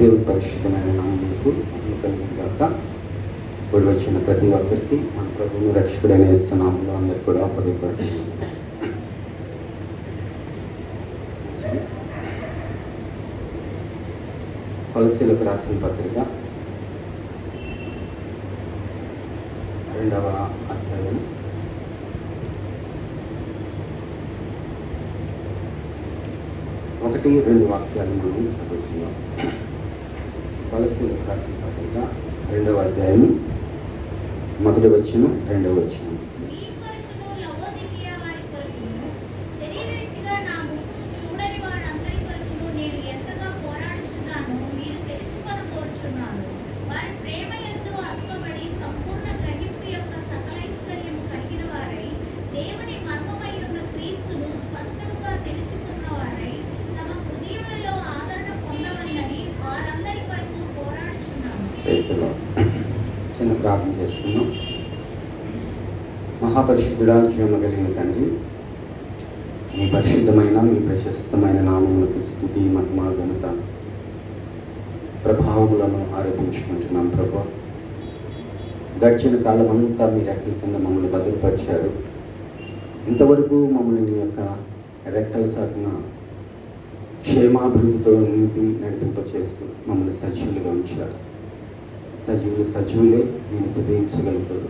దేవుని పరిశుద్ధమైన నామమునకు మహిమ కలుగును గాక. ఇప్పుడు వచ్చిన ప్రతి ఒక్కరికి మన ప్రభువును రక్షకుడైన యేసు నామములో అందరికీ కూడా హృదయపూర్వకంగా కొలస్సీయులకు రాసిన పత్రిక 2వ అధ్యాయం 1-2 వాక్యాలు మనం చదువుతున్నాం. కొలస్సీయులకు రాసిన పత్రిక 2వ అధ్యాయం 1వ వచనం 2వ వచనం. చిన్న ప్రార్థన చేసుకున్నాం. మహాపరిశుద్ధుడా, జీవము కలిగిన తండ్రి, మీ పరిశుద్ధమైన మీ ప్రశస్తమైన నామములకు స్తుతి మహిమ ఘనత ప్రభావములను ఆరోపించుకుంటున్నాం. ప్రభు, గడిచిన కాలం అంతా మీ రెక్కల కింద మమ్మల్ని భద్రపరిచారు. ఇంతవరకు మమ్మల్ని నీ యొక్క రెక్కల చాటున క్షేమాభివృద్ధితో నింపి నడిపింపచేస్తూ మమ్మల్ని సజీవులుగా ఉంచారు. సజీవులే నేను స్తుతించగలుగుతారు.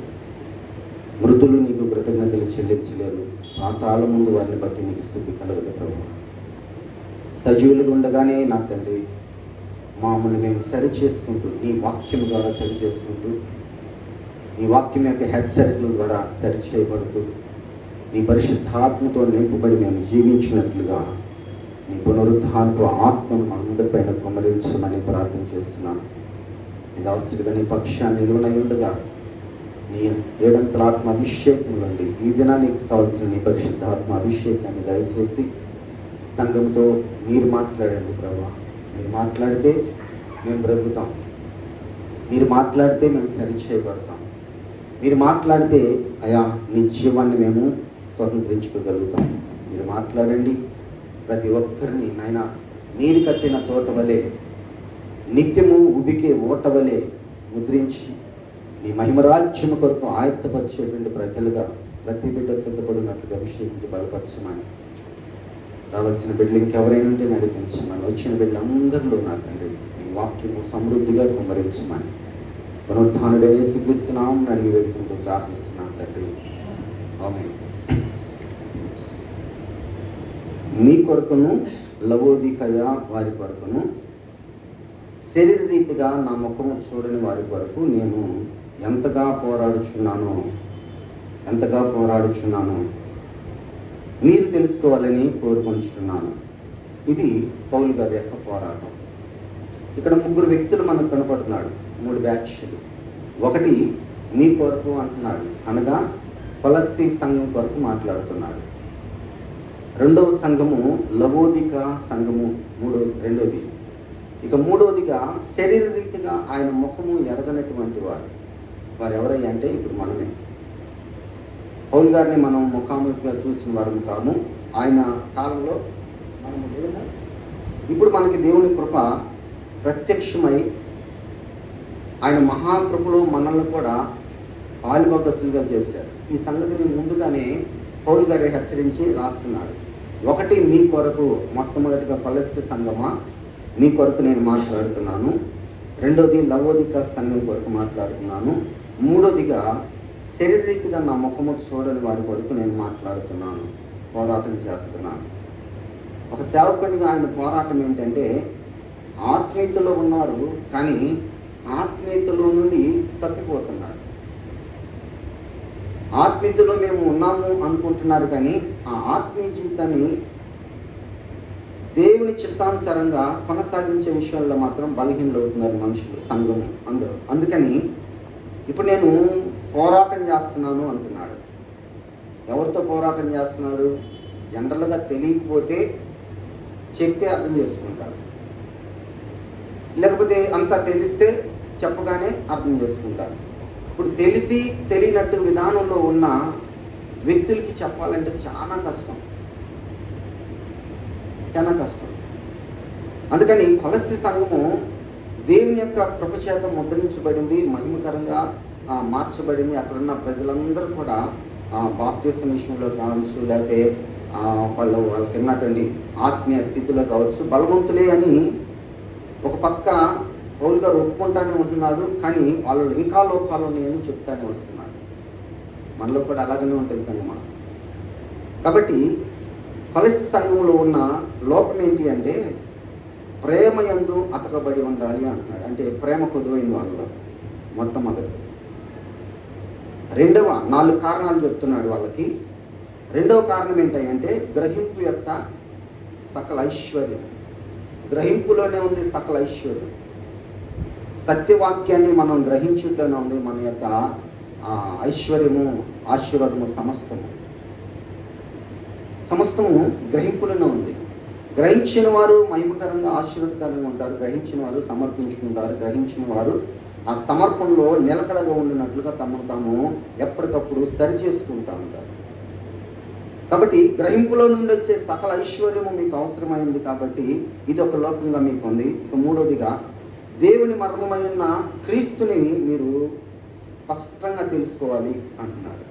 మృతులు నీకు కృతజ్ఞతలు చెల్లించలేరు. పాతాల ముందు వారిని బట్టి నీకు స్తుతి కలగదు. ప్రభు, సజీవులుగా ఉండగానే నా తండ్రి మామూలు మేము సరి చేసుకుంటూ, నీ వాక్యం ద్వారా సరి చేసుకుంటూ, నీ వాక్యం యొక్క హెచ్చరికల ద్వారా సరి చేయబడుతూ, నీ పరిశుద్ధాత్మతో నింపబడి మేము జీవించినట్లుగా నీ పునరుద్ధానపు ఆత్మను మా అందరిపైన కుమ్మరించమని ప్రార్థన చేస్తున్నాను. ఇది అవసరంగా నీ పక్షాన్ని నిలువనై ఉండగా నీ ఏడంతల ఆత్మ అభిషేకం నుండి ఈ దినానికి కావాల్సిన నీ పరిశుద్ధాత్మ అభిషేకాన్ని దయచేసి సంఘంతో మీరు మాట్లాడండి. ప్రభా, మీరు మాట్లాడితే మేము బ్రతుకుతాం. మీరు మాట్లాడితే మేము సరి చేయబడతాం. మీరు మాట్లాడితే అయా నీ జీవాన్ని మేము స్వతంత్రించుకోగలుగుతాం. మీరు మాట్లాడండి. ప్రతి ఒక్కరిని నాయన నీరు కట్టిన తోట వలె, నిత్యము ఉబికే ఓట వలె ముద్రించి నీ మహిమరాజ్యము కొరకు ఆయత్తపరిచేటువంటి ప్రజలుగా ప్రతి బిడ్డ సిద్ధపడినట్లుగా అభిషేకించి బలపరచమని, రావాల్సిన బిడ్డలు ఇంకెవరైనా ఉంటే నడిపించమని, వచ్చిన బిడ్డలందరిలో నా తండ్రి నీ వాక్యము సమృద్ధిగా కుమ్మరించమని పునరుత్థానుడైన యేసుక్రీస్తు నామమున అడిగి వేడుకుంటూ ప్రార్థిస్తున్నాను తండ్రి. ఆమేన్. మీ కొరకును లవోదికయ వారి కొరకును శరీర రీతిగా నా ముఖము చూడని వారి కొరకు నేను ఎంతగా పోరాడుచున్నాను మీరు తెలుసుకోవాలని కోరుకుంటున్నాను. ఇది పౌలు గారి యొక్క పోరాటం. ఇక్కడ 3 వ్యక్తులు మనకు కనపడుతున్నాడు, 3 బ్యాచ్లు. ఒకటి మీ కొరకు అంటున్నాడు, అనగా కొలస్సీ సంఘం కొరకు మాట్లాడుతున్నాడు. రెండవ సంఘము లవోదిక సంఘము, రెండోది. ఇక మూడవదిగా శరీర రీతిగా ఆయన ముఖము ఎరగనటువంటి వారు ఎవరయ్యా అంటే ఇప్పుడు మనమే. పౌలు గారిని మనం ముఖాముఖిగా చూసిన వారు కాము. ఆయన కాలంలో మనము లేము. ఇప్పుడు మనకి దేవుని కృప ప్రత్యక్షమై ఆయన మహాకృపలో మనల్ని కూడా పాలుభాగస్తులుగా చేశారు. ఈ సంగతిని ముందుగానే పౌలు గారి హెచ్చరించి రాస్తున్నాడు. ఒకటి మీ కొరకు, మొట్టమొదటిగా కొలస్సీ సంఘమా మీ కొరకు నేను మాట్లాడుతున్నాను. రెండోది లవోదిక సంఘం కొరకు మాట్లాడుతున్నాను. మూడోదిగా శరీరీతిగా నా ముఖము చూడని వారి కొరకు నేను మాట్లాడుతున్నాను, పోరాటం చేస్తున్నాను. ఒక సేవకునిగా ఆయన పోరాటం ఏంటంటే, ఆత్మీయతలో ఉన్నారు కానీ ఆత్మీయతలో నుండి తప్పిపోతున్నారు. ఆత్మీయతలో మేము ఉన్నాము అనుకుంటున్నారు కానీ ఆ ఆత్మీయ జీవితాన్ని దేవుని చిత్తానుసారంగా కొనసాగించే విషయాల్లో మాత్రం బలహీనలు అవుతున్నారు మనుషులు, సంఘం అందరూ. అందుకని ఇప్పుడు నేను పోరాటం చేస్తున్నాను అంటున్నాడు. ఎవరితో పోరాటం చేస్తున్నాడు? జనరల్గా తెలియకపోతే చెప్తే అర్థం చేసుకుంటారు, లేకపోతే అంతా తెలిస్తే చెప్పగానే అర్థం చేసుకుంటారు. ఇప్పుడు తెలిసి తెలియనట్టు విధానంలో ఉన్న వ్యక్తులకి చెప్పాలంటే చాలా కష్టం. అందుకని కొలస్సీ సంఘము దేవుని యొక్క కృప చేత ముద్రించబడింది, మహిమకరంగా మార్చబడింది. అక్కడున్న ప్రజలందరూ కూడా బాప్తిసం విషయంలో కావచ్చు, లేకపోతే వాళ్ళకి ఉన్నటువంటి ఆత్మీయ స్థితిలో కావచ్చు బలవంతులే అని ఒక పక్క పౌలు గారు ఒప్పుకుంటానే ఉంటున్నాడు. కానీ వాళ్ళు ఇంకా లోపాలు ఉన్నాయని చెప్తానే వస్తున్నాడు. మనలో కూడా అలాగనే ఉంటుంది సంగమా. కాబట్టి కొలస్సీ సంఘంలో ఉన్న లోపం ఏంటి అంటే ప్రేమ యందు అతకబడి ఉండాలి అంటున్నాడు. అంటే ప్రేమ కొదువైంది వాళ్ళలో మొట్టమొదటి. రెండవ 4 కారణాలు చెప్తున్నాడు వాళ్ళకి. రెండవ కారణం ఏంటంటే గ్రహింపు యొక్క సకల ఐశ్వర్యం. గ్రహింపులోనే ఉంది సకల ఐశ్వర్యం. సత్యవాక్యాన్ని మనం గ్రహించుట్లోనే ఉంది మన యొక్క ఐశ్వర్యము, ఆశీర్వాదము, సమస్తము గ్రహింపులోనే ఉంది. గ్రహించిన వారు మహిమకరంగా ఆశీర్వాదకరంగా ఉంటారు. గ్రహించిన వారు సమర్పించుకుంటారు. గ్రహించిన వారు ఆ సమర్పణలో నిలకడగా ఉండినట్లుగా తమను తాము ఎప్పటికప్పుడు సరి చేసుకుంటూ ఉంటారు. కాబట్టి గ్రహింపులో నుండి వచ్చే సకల ఐశ్వర్యము మీకు అవసరమైంది. కాబట్టి ఇది ఒక లోపంగా మీకు ఉంది. ఇక మూడోదిగా దేవుని మర్మమైన క్రీస్తుని మీరు స్పష్టంగా తెలుసుకోవాలి అంటున్నారు.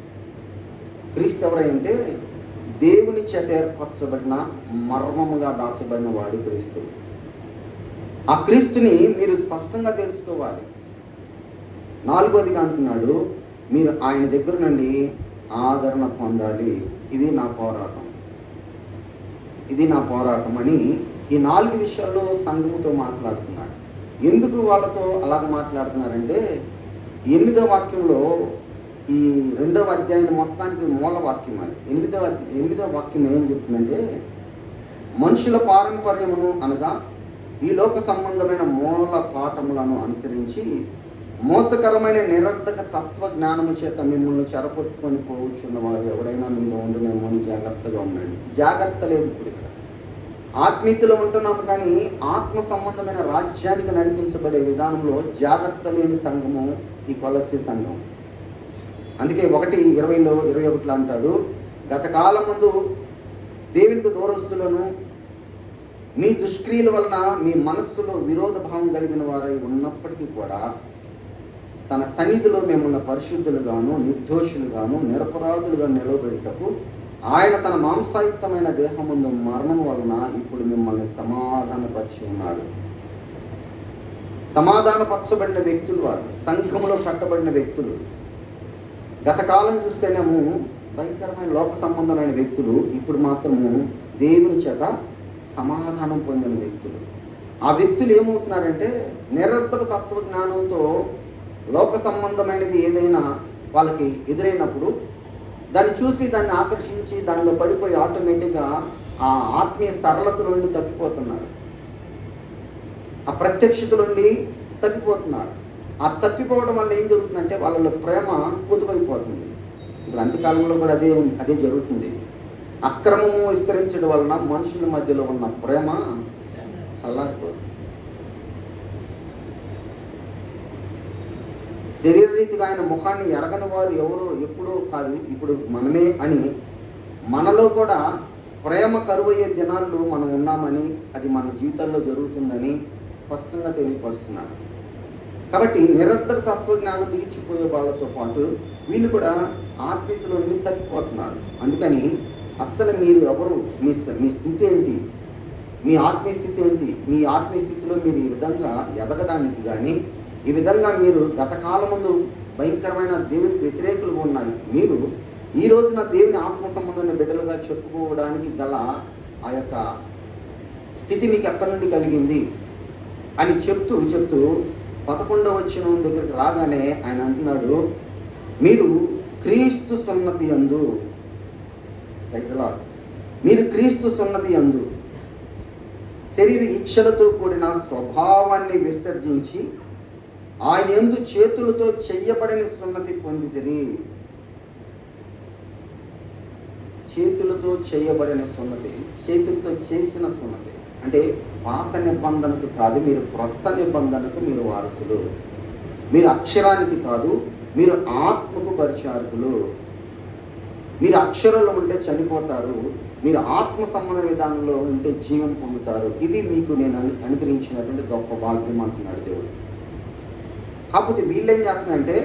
క్రీస్తు ఎవరంటే దేవుని చేత ఏర్పరచబడిన మర్మముగా దాచబడిన వాడు క్రీస్తు. ఆ క్రీస్తుని మీరు స్పష్టంగా తెలుసుకోవాలి. నాలుగోదిగా అంటున్నాడు మీరు ఆయన దగ్గర నుండి ఆదరణ పొందాలి. ఇది నా పోరాటం అని ఈ 4 విషయాల్లో సంఘముతో మాట్లాడుతున్నాడు. ఎందుకు వాళ్ళతో అలాగ మాట్లాడుతున్నారంటే 8వ వాక్యంలో ఈ 2వ అధ్యాయం మొత్తానికి మూల వాక్యం అది. 8వ వాక్యం ఏం చెప్తుందంటే మనుషుల పారంపర్యమును అనగా ఈ లోక సంబంధమైన మూల పాఠములను అనుసరించి మోసకరమైన నిరర్ధక తత్వ జ్ఞానము చేత మిమ్మల్ని చెరపట్టుకొని పోవచ్చున్న వారు ఎవరైనా మీలో ఉండునేమో అని జాగ్రత్తగా ఉండండి. జాగ్రత్త లేదు. ఇప్పుడు ఇక్కడ ఆత్మీయతలో ఉంటున్నాము, కానీ ఆత్మ సంబంధమైన రాజ్యానికి నడిపించబడే విధానంలో జాగ్రత్త లేని సంఘము ఈ కొలస్సీ సంఘం. అందుకే 1:20-21 అంటాడు, గత కాలం ముందు దేవునికి దూరస్తులను మీ దుష్క్రియల వలన మీ మనస్సులో విరోధ భావం కలిగిన వారై ఉన్నప్పటికీ కూడా తన సన్నిధిలో మిమ్మల్ని పరిశుద్ధులుగాను నిర్దోషులుగాను నిరపరాధులుగా నిలబెట్టుటకు ఆయన తన మాంసాయుక్తమైన దేహముందు మరణం వలన ఇప్పుడు మిమ్మల్ని సమాధానపరిచి ఉన్నాడు. సమాధానపరచబడిన వ్యక్తులు వారు, సంఘములో కట్టబడిన వ్యక్తులు. గత కాలం చూస్తేనేమో భయంకరమైన లోక సంబంధమైన వ్యక్తులు, ఇప్పుడు మాత్రము దేవుని చేత సమాధానం పొందిన వ్యక్తులు. ఆ వ్యక్తులు ఏమవుతున్నారంటే నిరర్ధక తత్వజ్ఞానంతో లోక సంబంధమైనది ఏదైనా వాళ్ళకి ఎదురైనప్పుడు దాన్ని చూసి దాన్ని ఆకర్షించి దానిలో పడిపోయి ఆటోమేటిక్గా ఆ ఆత్మీయ సరళత నుండి తప్పిపోతున్నారు. ఆ ప్రత్యక్షత నుండి తప్పిపోతున్నారు. ఆ తప్పిపోవడం వల్ల ఏం జరుగుతుందంటే వాళ్ళలో ప్రేమ కుదువైపోతుంది. ఇప్పుడు అంత్యకాలంలో కూడా అదే జరుగుతుంది. అక్రమము విస్తరించడం వలన మనుషుల మధ్యలో ఉన్న ప్రేమ చల్లారిపోతుంది. శరీరరీతిగా ఆయన ముఖాన్ని ఎరగని వారు ఎవరు ఎప్పుడూ కాదు, ఇప్పుడు మనమే అని మనలో కూడా ప్రేమ కరువయ్యే దినాల్లో మనం ఉన్నామని, అది మన జీవితాల్లో జరుగుతుందని స్పష్టంగా తెలియపరుస్తున్నాడు. కాబట్టి నిరర్ధక తత్వజ్ఞానం తీర్చిపోయే వాళ్ళతో పాటు వీళ్ళు కూడా ఆత్మీయతలో నుండి తప్పిపోతున్నారు. అందుకని అస్సలు మీరు ఎవరు, మీ స్థితి ఏంటి, మీ ఆత్మీయ స్థితి ఏంటి, మీ ఆత్మీయ స్థితిలో మీరు ఈ విధంగా ఎదగడానికి కానీ, ఈ విధంగా మీరు గత కాలం ముందు భయంకరమైన దేవునికి వ్యతిరేకులు ఉన్నాయి, మీరు ఈ రోజున దేవుని ఆత్మ సంబంధమైన బిడ్డలుగా చెప్పుకోవడానికి గల ఆ యొక్క స్థితి మీకు ఎక్కడి నుండి కలిగింది అని చెప్తూ 11వ వచనం దగ్గరికి రాగానే ఆయన అంటున్నాడు, మీరు క్రీస్తు సున్నతి యందు, మీరు క్రీస్తు సున్నతి యందు శరీర ఇచ్ఛలతో కూడిన స్వభావాన్ని విసర్జించి ఆయన యందు చేతులతో చెయ్యబడిన సున్నతి పొందితిరి. చేతులతో చేయబడిన సున్నతి, చేతులతో చేసిన సున్నతి అంటే పాత నిబంధనకు కాదు, మీరు క్రొత్త నిబంధనకు మీరు వారసులు. మీరు అక్షరానికి కాదు, మీరు ఆత్మకు పరిచారకులు. మీరు అక్షరంలో ఉంటే చనిపోతారు, మీరు ఆత్మ సంబంధ విధానంలో ఉంటే జీవం పొందుతారు. ఇది మీకు నేను అనుగ్రహించినటువంటి గొప్ప భాగ్యం అంటున్నాడు దేవుడు. కాకపోతే వీళ్ళు ఏం చేస్తున్నారంటే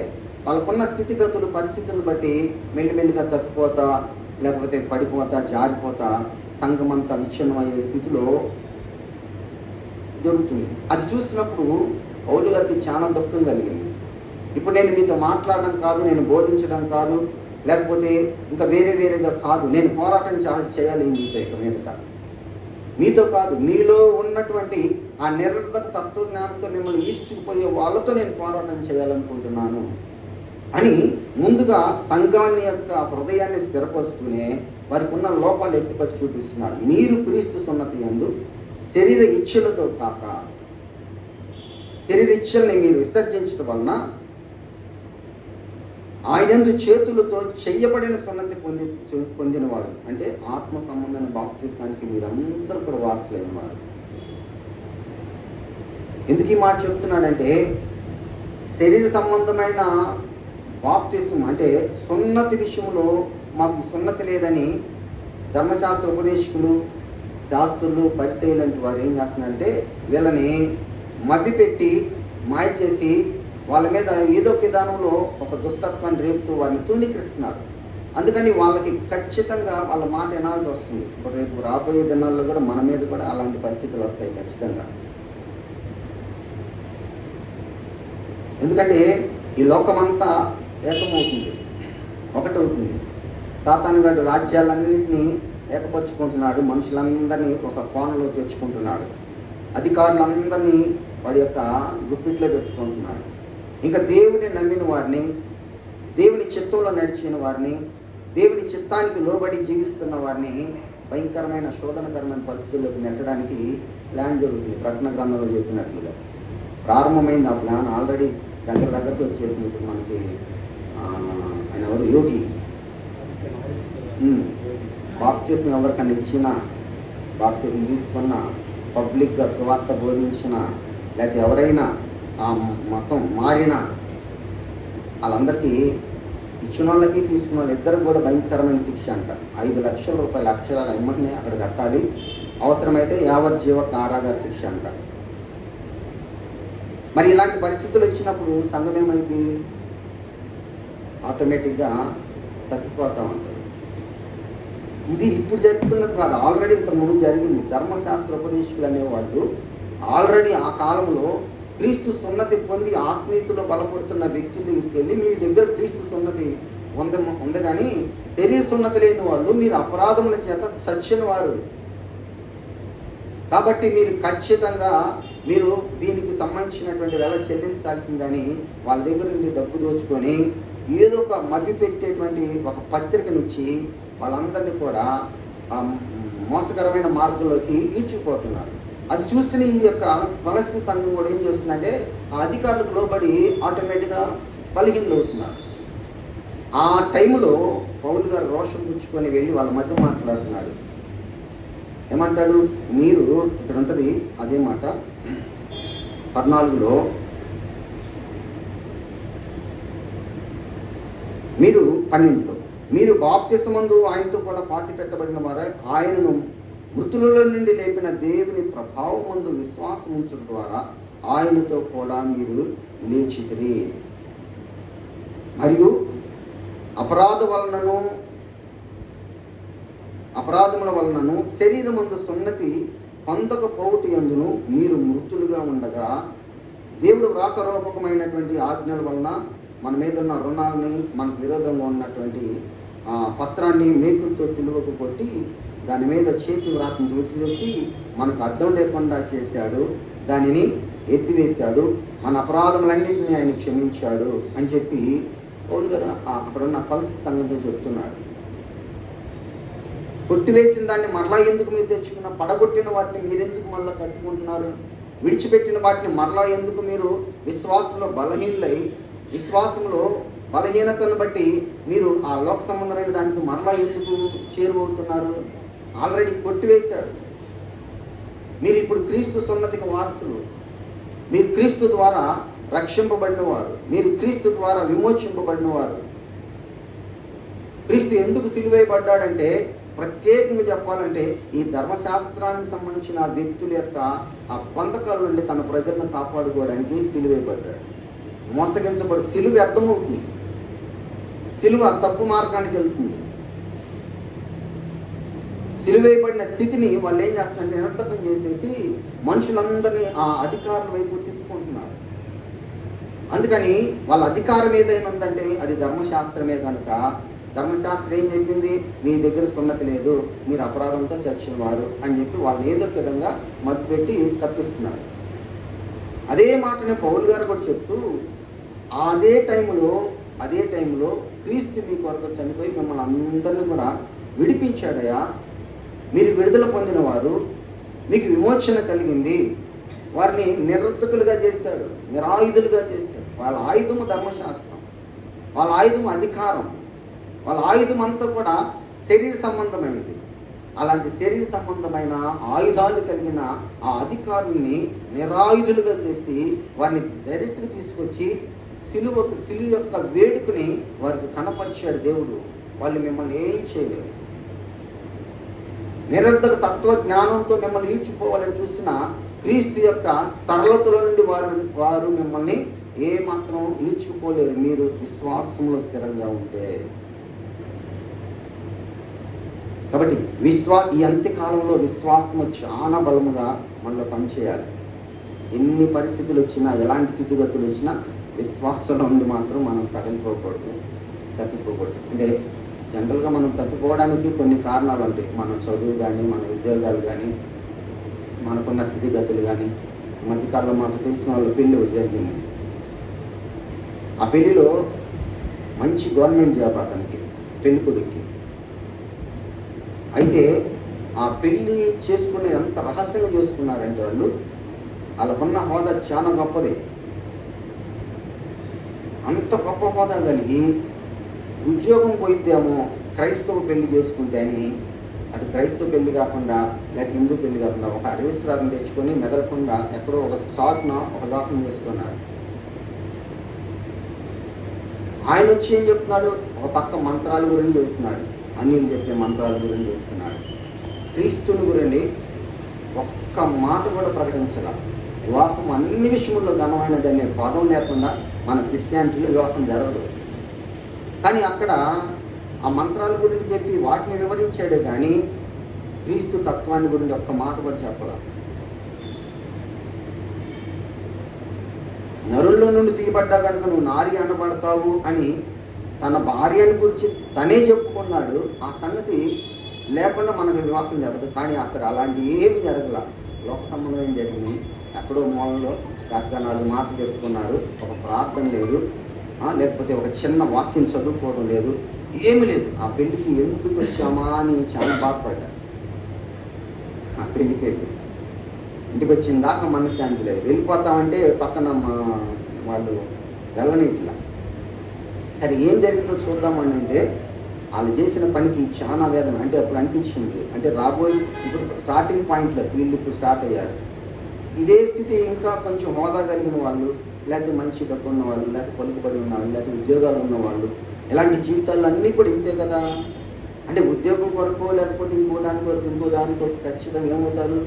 వాళ్ళకున్న స్థితిగతులు, పరిస్థితులను బట్టి మెల్లిమెల్లిగా తప్పిపోతా, లేకపోతే పడిపోతా, జారిపోతా సంఘం అంతా విచ్ఛిన్నమయ్యే స్థితిలో జరుగుతుంది. అది చూసినప్పుడు పౌలు గారికి చాలా దుఃఖం కలిగింది. ఇప్పుడు నేను మీతో మాట్లాడడం కాదు, నేను బోధించడం కాదు, లేకపోతే ఇంకా వేరేగా కాదు, నేను పోరాటం చేయాలి మీతో. ఇక మీదట మీతో కాదు, మీలో ఉన్నటువంటి ఆ నిరర్ధక తత్వజ్ఞానంతో మిమ్మల్ని ఈడ్చుకుపోయే వాళ్ళతో నేను పోరాటం చేయాలనుకుంటున్నాను అని ముందుగా సంఘాన్ని యొక్క హృదయాన్ని స్థిరపరుస్తూనే వారికి ఉన్న లోపాలు ఎత్తిపట్టి చూపిస్తున్నారు. మీరు క్రీస్తు సున్నతి యందు శరీర ఇచ్ఛలతో కాక, శరీర ఇచ్ఛల్ని మీరు విసర్జించడం వలన ఆయనందు చేతులతో చెయ్యబడిన సున్నతి పొందినవారు, అంటే ఆత్మ సంబంధమైన బాప్తిస్తానికి మీరందరూ కూడా వారసులైన వారు. ఎందుకు ఈ మాట చెప్తున్నాడంటే శరీర సంబంధమైన బాప్తిస్మం అంటే సున్నతి విషయంలో మాకు సున్నతి లేదని ధర్మశాస్త్ర ఉపదేశకులు, శాస్త్రులు, పరిచయులు లాంటి వారు ఏం చేస్తున్నారంటే వీళ్ళని మభ్యపెట్టి మాయ చేసి వాళ్ళ మీద ఏదో ఒక విధానంలో ఒక దుస్తత్వాన్ని రేపుతూ వారిని తృణీకరిస్తున్నారు. అందుకని వాళ్ళకి ఖచ్చితంగా వాళ్ళ మాట వినాల్సి వస్తుంది. ఇప్పుడు రేపు రాబోయే దినాల్లో కూడా మన మీద కూడా అలాంటి పరిస్థితులు వస్తాయి ఖచ్చితంగా. ఎందుకంటే ఈ లోకమంతా ఏకమవుతుంది, ఒకటవుతుంది. సాతానుగాడు రాజ్యాలన్నింటినీ ఏకపరుచుకుంటున్నాడు, మనుషులందరినీ ఒక కోణంలో తెచ్చుకుంటున్నాడు, అధికారులందరినీ వాడి యొక్క గుప్పిట్లో పెట్టుకుంటున్నాడు. ఇంకా దేవుని నమ్మిన వారిని, దేవుని చిత్తంలో నడిచిన వారిని, దేవుని చిత్తానికి లోబడి జీవిస్తున్న వారిని భయంకరమైన శోధనకరమైన పరిస్థితుల్లోకి నెట్టడానికి ప్లాన్ జరుగుతుంది. ప్రకటన గ్రంథంలో చెప్పినట్లుగా ప్రారంభమైంది ఆ ప్లాన్. ఆల్రెడీ దగ్గరకు వచ్చేసింది. ఇప్పుడు మనకి ఆయన ఎవరు, యోగి బాప్తిజం ఎవరికన్నా ఇచ్చినా, బాప్తిజం తీసుకున్న, పబ్లిక్గా సువార్త బోధించిన, లేకపోతే ఎవరైనా ఆ మతం మారిన వాళ్ళందరికీ ఇచ్చిన వాళ్ళకి తీసుకున్న వాళ్ళు ఇద్దరికి కూడా భయంకరమైన శిక్ష అంట. 5 లక్షల రూపాయల అక్షరాల ఎమ్మటిని అక్కడ కట్టాలి, అవసరమైతే యావజ్జీవ కారాగార శిక్ష అంట. మరి ఇలాంటి పరిస్థితులు వచ్చినప్పుడు సంఘం ఏమైంది? ఆటోమేటిక్గా తప్పిపోతూ ఉంటుంది. ఇది ఇప్పుడు జరుగుతున్నది కాదు, ఆల్రెడీ ఇంతకుముందు జరిగింది. ధర్మశాస్త్ర ఉపదేశకులు అనేవాళ్ళు ఆల్రెడీ ఆ కాలంలో క్రీస్తు సున్నతి పొంది ఆత్మీయతలో బలపడుతున్న వ్యక్తుల దగ్గరికి వెళ్ళి మీ దగ్గర క్రీస్తు సున్నతి ఉంది కానీ శరీర సున్నతి లేని వాళ్ళు, మీరు అపరాధముల చేత చచ్చిన వారు కాబట్టి మీరు ఖచ్చితంగా మీరు దీనికి సంబంధించినటువంటి వెల చెల్లించాల్సిందని వాళ్ళ దగ్గర నుండి డబ్బు దోచుకొని ఏదో ఒక మభ్య పెట్టేటువంటి ఒక పత్రికనిచ్చి వాళ్ళందరినీ కూడా మోసకరమైన మార్గంలోకి ఈడ్చుకుపోతున్నారు. అది చూసిన ఈ యొక్క ఫలస్తీన్ సంఘం కూడా ఏం చేస్తుందంటే ఆ అధికారులకు లోబడి ఆటోమేటిక్గా బలహీనలు అవుతున్నారు. ఆ టైంలో పౌలు గారు రోషం పుచ్చుకొని వెళ్ళి వాళ్ళ మధ్య మాట్లాడుతున్నాడు. ఏమంటాడు? మీరు ఇక్కడ ఉంటుంది అదే మాట 14లో, మీరు 12లో, మీరు బాప్తిస్మమందు ఆయనతో కూడా పాతి పెట్టబడిన వారే ఆయనను మృతులలో నుండి లేపిన దేవుని ప్రభావమందు విశ్వాసం ఉంచడం ద్వారా ఆయనతో కూడా మీరు లేచితిరి. మరియు అపరాధముల వలనను శరీరమందు సున్నతి పొందకపోవుటి యందును మీరు మృతులుగా ఉండగా దేవుడు వ్రాతరూపకమైనటువంటి ఆజ్ఞల వలన మన మీద ఉన్న రుణాలని, మనకు విరోధంగా ఉన్నటువంటి పత్రాన్ని మేకులతో సిలువకు కొట్టి దాని మీద చేతి వ్రాతను తుడిచివేసి మనకు అడ్డం లేకుండా చేశాడు, దానిని ఎత్తివేశాడు, మన అపరాధములన్నింటినీ ఆయన క్షమించాడు అని చెప్పి పౌలు గారు అక్కడున్న ఫలస్తీన్ సంఘంతో చెప్తున్నాడు. కొట్టివేసిన దాన్ని మరలా ఎందుకు మీరు తెచ్చుకున్న, పడగొట్టిన వాటిని మీరెందుకు మళ్ళీ కట్టుకుంటున్నారు, విడిచిపెట్టిన వాటిని మరలా ఎందుకు మీరు విశ్వాసంలో బలహీనలై, విశ్వాసంలో బలహీనతను బట్టి మీరు ఆ లోక సంబంధమైన దానికి మరలా ఎందుకు చేరువవుతున్నారు? ఆల్రెడీ కొట్టివేశాడు. మీరు ఇప్పుడు క్రీస్తు సున్నతికి వారసులు, మీరు క్రీస్తు ద్వారా రక్షింపబడినవారు, మీరు క్రీస్తు ద్వారా విమోచింపబడినవారు. క్రీస్తు ఎందుకు సిలువేయబడ్డాడంటే ప్రత్యేకంగా చెప్పాలంటే ఈ ధర్మశాస్త్రానికి సంబంధించిన వ్యక్తుల యొక్క ఆ బంధకాల నుండి తన ప్రజలను కాపాడుకోవడానికి సిలువేయబడ్డాడు. మోసగించబడి సిలువ అర్థమవుతుంది, సిలువ తప్పు మార్గానికి వెళ్తుంది. సిలువేయబడిన స్థితిని వాళ్ళు ఏం చేస్తారంటే నిరర్థకం చేసేసి మనుషులందరినీ ఆ అధికారుల వైపు తిప్పుకుంటున్నారు. అందుకని వాళ్ళ అధికారం ఏదైనా ఉందంటే అది ధర్మశాస్త్రమే కనుక ధర్మశాస్త్రం ఏం చెప్పింది, మీ దగ్గర సున్నతి లేదు, మీరు అపరాధంతో చచ్చిన వారు అని చెప్పి వాళ్ళు ఏదో ఒక విధంగా మట్టుపెట్టి తప్పిస్తున్నారు. అదే మాటనే పౌలు గారు కూడా చెప్తూ అదే టైంలో క్రీస్తు మీ కొరకు చనిపోయి మిమ్మల్ని అందరినీ కూడా విడిపించాడయా, మీరు విడుదల పొందిన వారు, మీకు విమోచన కలిగింది, వారిని నిరర్థకులుగా చేశాడు, నిరాయుధులుగా చేశాడు. వాళ్ళ ఆయుధము ధర్మశాస్త్రం, వాళ్ళ ఆయుధము అధికారం, వాళ్ళ ఆయుధం అంతా కూడా శరీర సంబంధమైనది. అలాంటి శరీర సంబంధమైన ఆయుధాలు కలిగిన ఆ అధికారుల్ని నిరాయుధులుగా చేసి వారిని డైరెక్ట్గా తీసుకొచ్చి సిలువ యొక్క వేడుకని వారికి కనపరిచాడు దేవుడు. వాళ్ళు మిమ్మల్ని ఏం చేయలేరు. నిరర్ధక తత్వ జ్ఞానంతో మిమ్మల్ని ఈడ్చిపోవాలని చూసిన క్రీస్తు యొక్క సరళతలో నుండి వారు మిమ్మల్ని ఏ మాత్రం ఈడ్చుకోలేరు, మీరు విశ్వాసంలో స్థిరంగా ఉంటే. కాబట్టి ఈ అంత్యకాలంలో విశ్వాసము చాలా బలముగా మనలో పనిచేయాలి. ఎన్ని పరిస్థితులు వచ్చినా, ఎలాంటి స్థితిగతులు వచ్చినా విశ్వాసంలో ఉండి మాత్రం మనం తప్పిపోకూడదు. అంటే జనరల్గా మనం తప్పిపోవడానికి కొన్ని కారణాలు ఉంటాయి. మన చదువు కానీ, మన ఉద్యోగాలు కానీ, మనకున్న స్థితిగతులు కానీ. మధ్యకాలంలో మాకు తెలిసిన వాళ్ళ పెళ్ళి జరిగింది. ఆ పెళ్ళిలో మంచి గవర్నమెంట్ జాబ్ అతనికి, పెళ్లి కొడుక్కి. అయితే ఆ పెళ్ళి చేసుకునే ఎంత రహస్యంగా చేసుకున్నారంటే వాళ్ళకున్న హోదా చాలా గొప్పది. అంత గొప్ప హోదా కలిగి ఉద్యోగం పోయిద్దేమో క్రైస్తవ పెళ్లి చేసుకుంటే అని, అటు క్రైస్తవ పెళ్లి కాకుండా లేక హిందూ పెళ్లి కాకుండా ఒక రిజిస్ట్రార్ని తెచ్చుకొని మెదలకుండా ఎక్కడో ఒక చాటున ఒక దాఖలు చేసుకున్నారు. ఆయన వచ్చి ఏం చెప్తున్నాడు, ఒక పక్క మంత్రాల గురించి చెబుతున్నాడు, అన్యులు చెప్పే మంత్రాల గురించి చెప్తున్నాడు. క్రీస్తుని గురించి ఒక్క మాట కూడా ప్రకటించాల. వివాహం అన్ని విషయంలో ఘనమైనదనే పదం లేకుండా మన క్రిస్టియానిటీలో వివాహం జరగదు. కానీ అక్కడ ఆ మంత్రాల గురించి చెప్పి వాటిని వివరించాడే కానీ క్రీస్తు తత్వాన్ని గురించి ఒక్క మాట కూడా చెప్పాల. నరుల్లో నుండి తీయబడ్డా కనుక నువ్వు నారి అనబడతావు అని తన భార్యను గురించి తనే చెప్పుకున్నాడు. ఆ సంగతి లేకుండా మనకు వివాహం జరగదు. కానీ అక్కడ అలాంటి ఏమి జరగల. లోక సంబంధం ఏం జరిగింది, ఎక్కడో మూలలో చక్కగా 4 మాటలు చెప్పుకున్నారు. ఒక ప్రార్థన లేదు, లేకపోతే ఒక చిన్న వాక్యం చదువుకోవడం లేదు, ఏమి లేదు. ఆ పెళ్లికి ఎందుకు వచ్చామా అని చాలా బాధపడ్డా. ఆ పెళ్లికి వెళ్ళి ఇంటికి వచ్చిన దాకా మనశ్శాంతి లేదు. వెళ్ళిపోతామంటే పక్కన వాళ్ళు వెళ్ళనిట్లా. సరే ఏం జరిగిందో చూద్దామని అంటే వాళ్ళు చేసిన పనికి చాలా వేదన. అంటే అప్పుడు అనిపించింది, అంటే రాబోయే ఇప్పుడు స్టార్టింగ్ పాయింట్లో వీళ్ళు ఇప్పుడు స్టార్ట్ అయ్యారు. ఇదే స్థితి ఇంకా కొంచెం హోదా కలిగిన వాళ్ళు, లేకపోతే మంచి డబ్బు ఉన్నవాళ్ళు, లేకపోతే పలుకుబడి ఉన్నవాళ్ళు, లేకపోతే ఉద్యోగాలు ఉన్నవాళ్ళు, ఇలాంటి జీవితాలు అన్నీ కూడా ఇంతే కదా. అంటే ఉద్యోగం కొరకు లేకపోతే ఇంకో దాని కొరకు ఖచ్చితంగా ఏమవుతారు,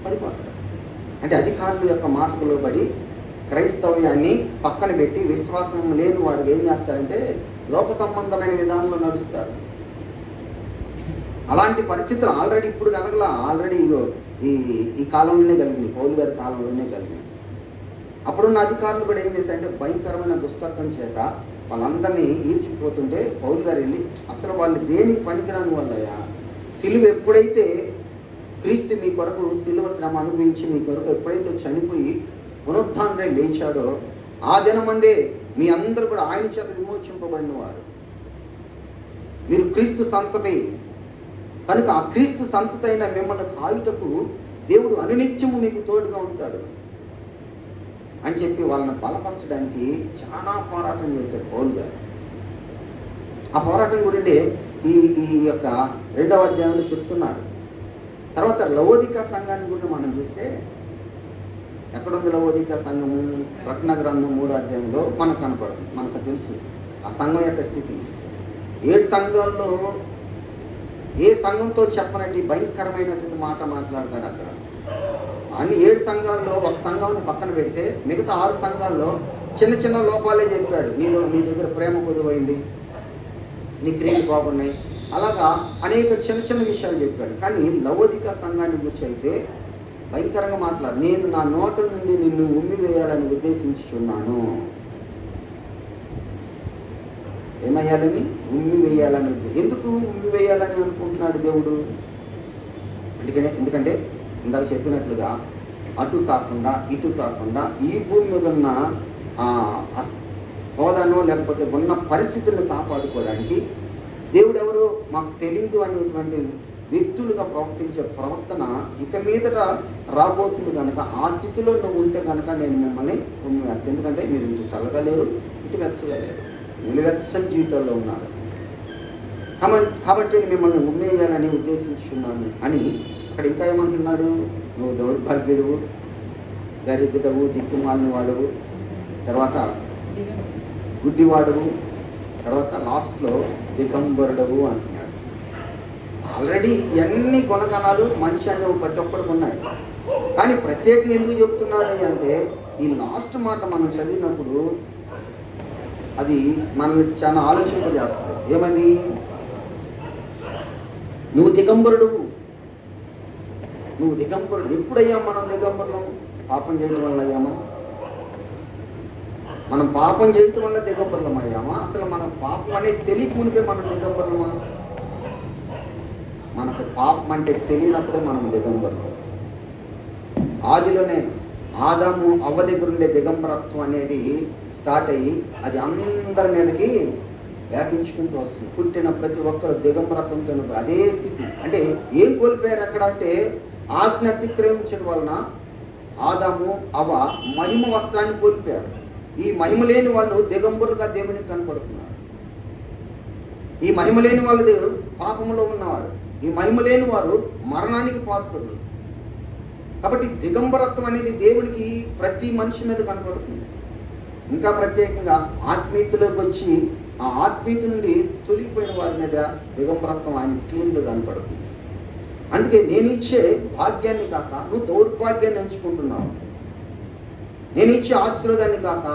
పడిపోతారు. అంటే అధికారుల యొక్క మాటలో పడి క్రైస్తవ్యాన్ని పక్కన పెట్టి విశ్వాసం లేని వారు ఏం చేస్తారంటే లోక సంబంధమైన విధానంలో నడుస్తారు. అలాంటి పరిస్థితులు ఆల్రెడీ ఇప్పుడు కనగల, ఆల్రెడీ ఈ కాలంలోనే కలిగినాయి, పౌలు గారి కాలంలోనే కలిగినాయి. అప్పుడున్న అధికారులు కూడా ఏం చేశారంటే భయంకరమైన దుష్టత్వం చేత వాళ్ళందరినీ ఈడ్చుకుపోతుంటే పౌలు గారు వెళ్ళి అసలు వాళ్ళు దేనికి పనికిరాని వాళ్ళయ్యా, సిలువ ఎప్పుడైతే క్రీస్తు మీ కొరకు సిలువ శ్రమ అనుభవించి మీ కొరకు ఎప్పుడైతే చనిపోయి పునరుత్థానుడై లేచాడో ఆ దినమందే మీ అందరూ కూడా ఆయన చేత విమోచింపబడిన వారు. మీరు క్రీస్తు సంతతి కనుక ఆ క్రీస్తు సంతతి అయిన మిమ్మల్ని కాయుటకు దేవుడు అనునిత్యము మీకు తోడుగా ఉంటాడు అని చెప్పి వాళ్ళని బలపరచడానికి చాలా పోరాటం చేశాడు పౌలు గారు. ఆ పోరాటం గురించి ఈ యొక్క 2వ అధ్యాయంలో చెప్తున్నాడు. తర్వాత లవోదిక సంఘాన్ని గురించి మనం చూస్తే ఎక్కడుంది లవోదిక సంఘము, ప్రకటన గ్రంథం 3వ అధ్యాయంలో మనకు కనపడుతుంది. మనకు తెలుసు ఆ సంఘం యొక్క స్థితి. 7 సంఘాల్లో ఏ సంఘంతో చెప్పనట్టు భయంకరమైనటువంటి మాట మాట్లాడతాడు అక్కడ. అన్ని 7 సంఘాల్లో ఒక సంఘాన్ని పక్కన పెడితే మిగతా 6 సంఘాల్లో చిన్న చిన్న లోపాలే చెప్పాడు. నీ దగ్గర ప్రేమ కొదువైంది, నీ క్రియలు బాగున్నాయి, అలాగా అనేక చిన్న చిన్న విషయాలు చెప్పాడు. కానీ లవోదిక సంఘాన్ని గురించి అయితే భయంకరంగా మాట్లాడు. నేను నా నోట నుండి నిన్ను ఉమ్మి వేయాలని ఉద్దేశించుచున్నాను. ఏమయ్యాలని? ఉమ్మి వేయాలని. ఎందుకు ఉమ్మి వేయాలని అనుకుంటున్నాడు దేవుడు? ఎందుకంటే ఇందాక చెప్పినట్లుగా అటు కాకుండా ఇటు కాకుండా ఈ భూమి మీద ఉన్న హోదాను లేకపోతే ఉన్న పరిస్థితులను కాపాడుకోవడానికి దేవుడు ఎవరు మాకు తెలియదు అనేటువంటి వ్యక్తులుగా ప్రవర్తించే ప్రవర్తన ఇక మీదట రాబోతుంది కనుక ఆ స్థితిలో నువ్వు ఉంటే కనుక నేను మిమ్మల్ని ఉమ్మి వేస్తాను. ఎందుకంటే మీరు ఇటు చల్లగా లేరు, ఇటు వెచ్చగా లేరు, నిలువెచ్చని జీవితాల్లో ఉన్నారు కాబట్టి మిమ్మల్ని ఉమ్మేయాలని ఉద్దేశించున్నాను అని అక్కడ ఇంకా ఏమంటున్నాడు? నువ్వు దౌర్భాగ్యుడువు, దరిద్రుడవు, దిక్కుమాలిన వాడువు, తర్వాత గుడ్డివాడువు, తర్వాత లాస్ట్లో దిగంబరుడవు అంటున్నాడు. ఆల్రెడీ ఎన్ని గుణగణాలు మనిషి అనే ప్రతి ఒక్కడికి ఉన్నాయి. కానీ ప్రత్యేకంగా ఎందుకు చెప్తున్నాడు అంటే ఈ లాస్ట్ మాట మనం చదివినప్పుడు అది మనల్ని చాలా ఆలోచింపజేస్తుంది. ఏమని? నువ్వు దిగంబరుడు. ఎప్పుడయ్యాం మనం దిగంబరులం? పాపం చేయడం వల్ల అయ్యామా? మనం పాపం చేయటం వల్ల దిగంబరులం అయ్యామా? అసలు మనం పాపం అనేది తెలియకునిపే మనం దిగంబరులమా? మనకు పాపం అంటే తెలియనప్పుడే మనం దిగంబరులం. ఆదిలోనే ఆదాము అవ్వ దగ్గర ఉండే దిగంబరత్వం అనేది స్టార్ట్ అయ్యి అది అందరి మీదకి వ్యాపించుకుంటూ వస్తుంది. పుట్టిన ప్రతి ఒక్కరు దిగంబరత్వంతో అదే స్థితి. అంటే ఏం కోల్పోయారు అక్కడ అంటే ఆజ్ఞ అతిక్రమించడం వలన ఆదాము అవ్వ మహిమ వస్త్రాన్ని కోల్పోయారు. ఈ మహిమ లేని వాళ్ళు దిగంబరులుగా దేవునికి కనపడుతున్నారు. ఈ మహిమ లేని వాళ్ళు దేవుడు పాపంలో ఉన్నవారు, ఈ మహిమ లేని వారు మరణానికి పాత్రులు. కాబట్టి దిగంబరత్వం అనేది దేవుడికి ప్రతి మనిషి మీద కనపడుతుంది. ఇంకా ప్రత్యేకంగా ఆత్మీయతలోకి వచ్చి ఆ ఆత్మీయత నుండి తొలిగిపోయిన వారి మీద దిగంబరత్వం ఆయన క్లీన్గా కనపడుతుంది. అందుకే నేను ఇచ్చే భాగ్యాన్ని కాక నువ్వు దౌర్భాగ్యాన్ని ఎంచుకుంటున్నావు. నేను ఇచ్చే ఆశీర్వాదాన్ని కాక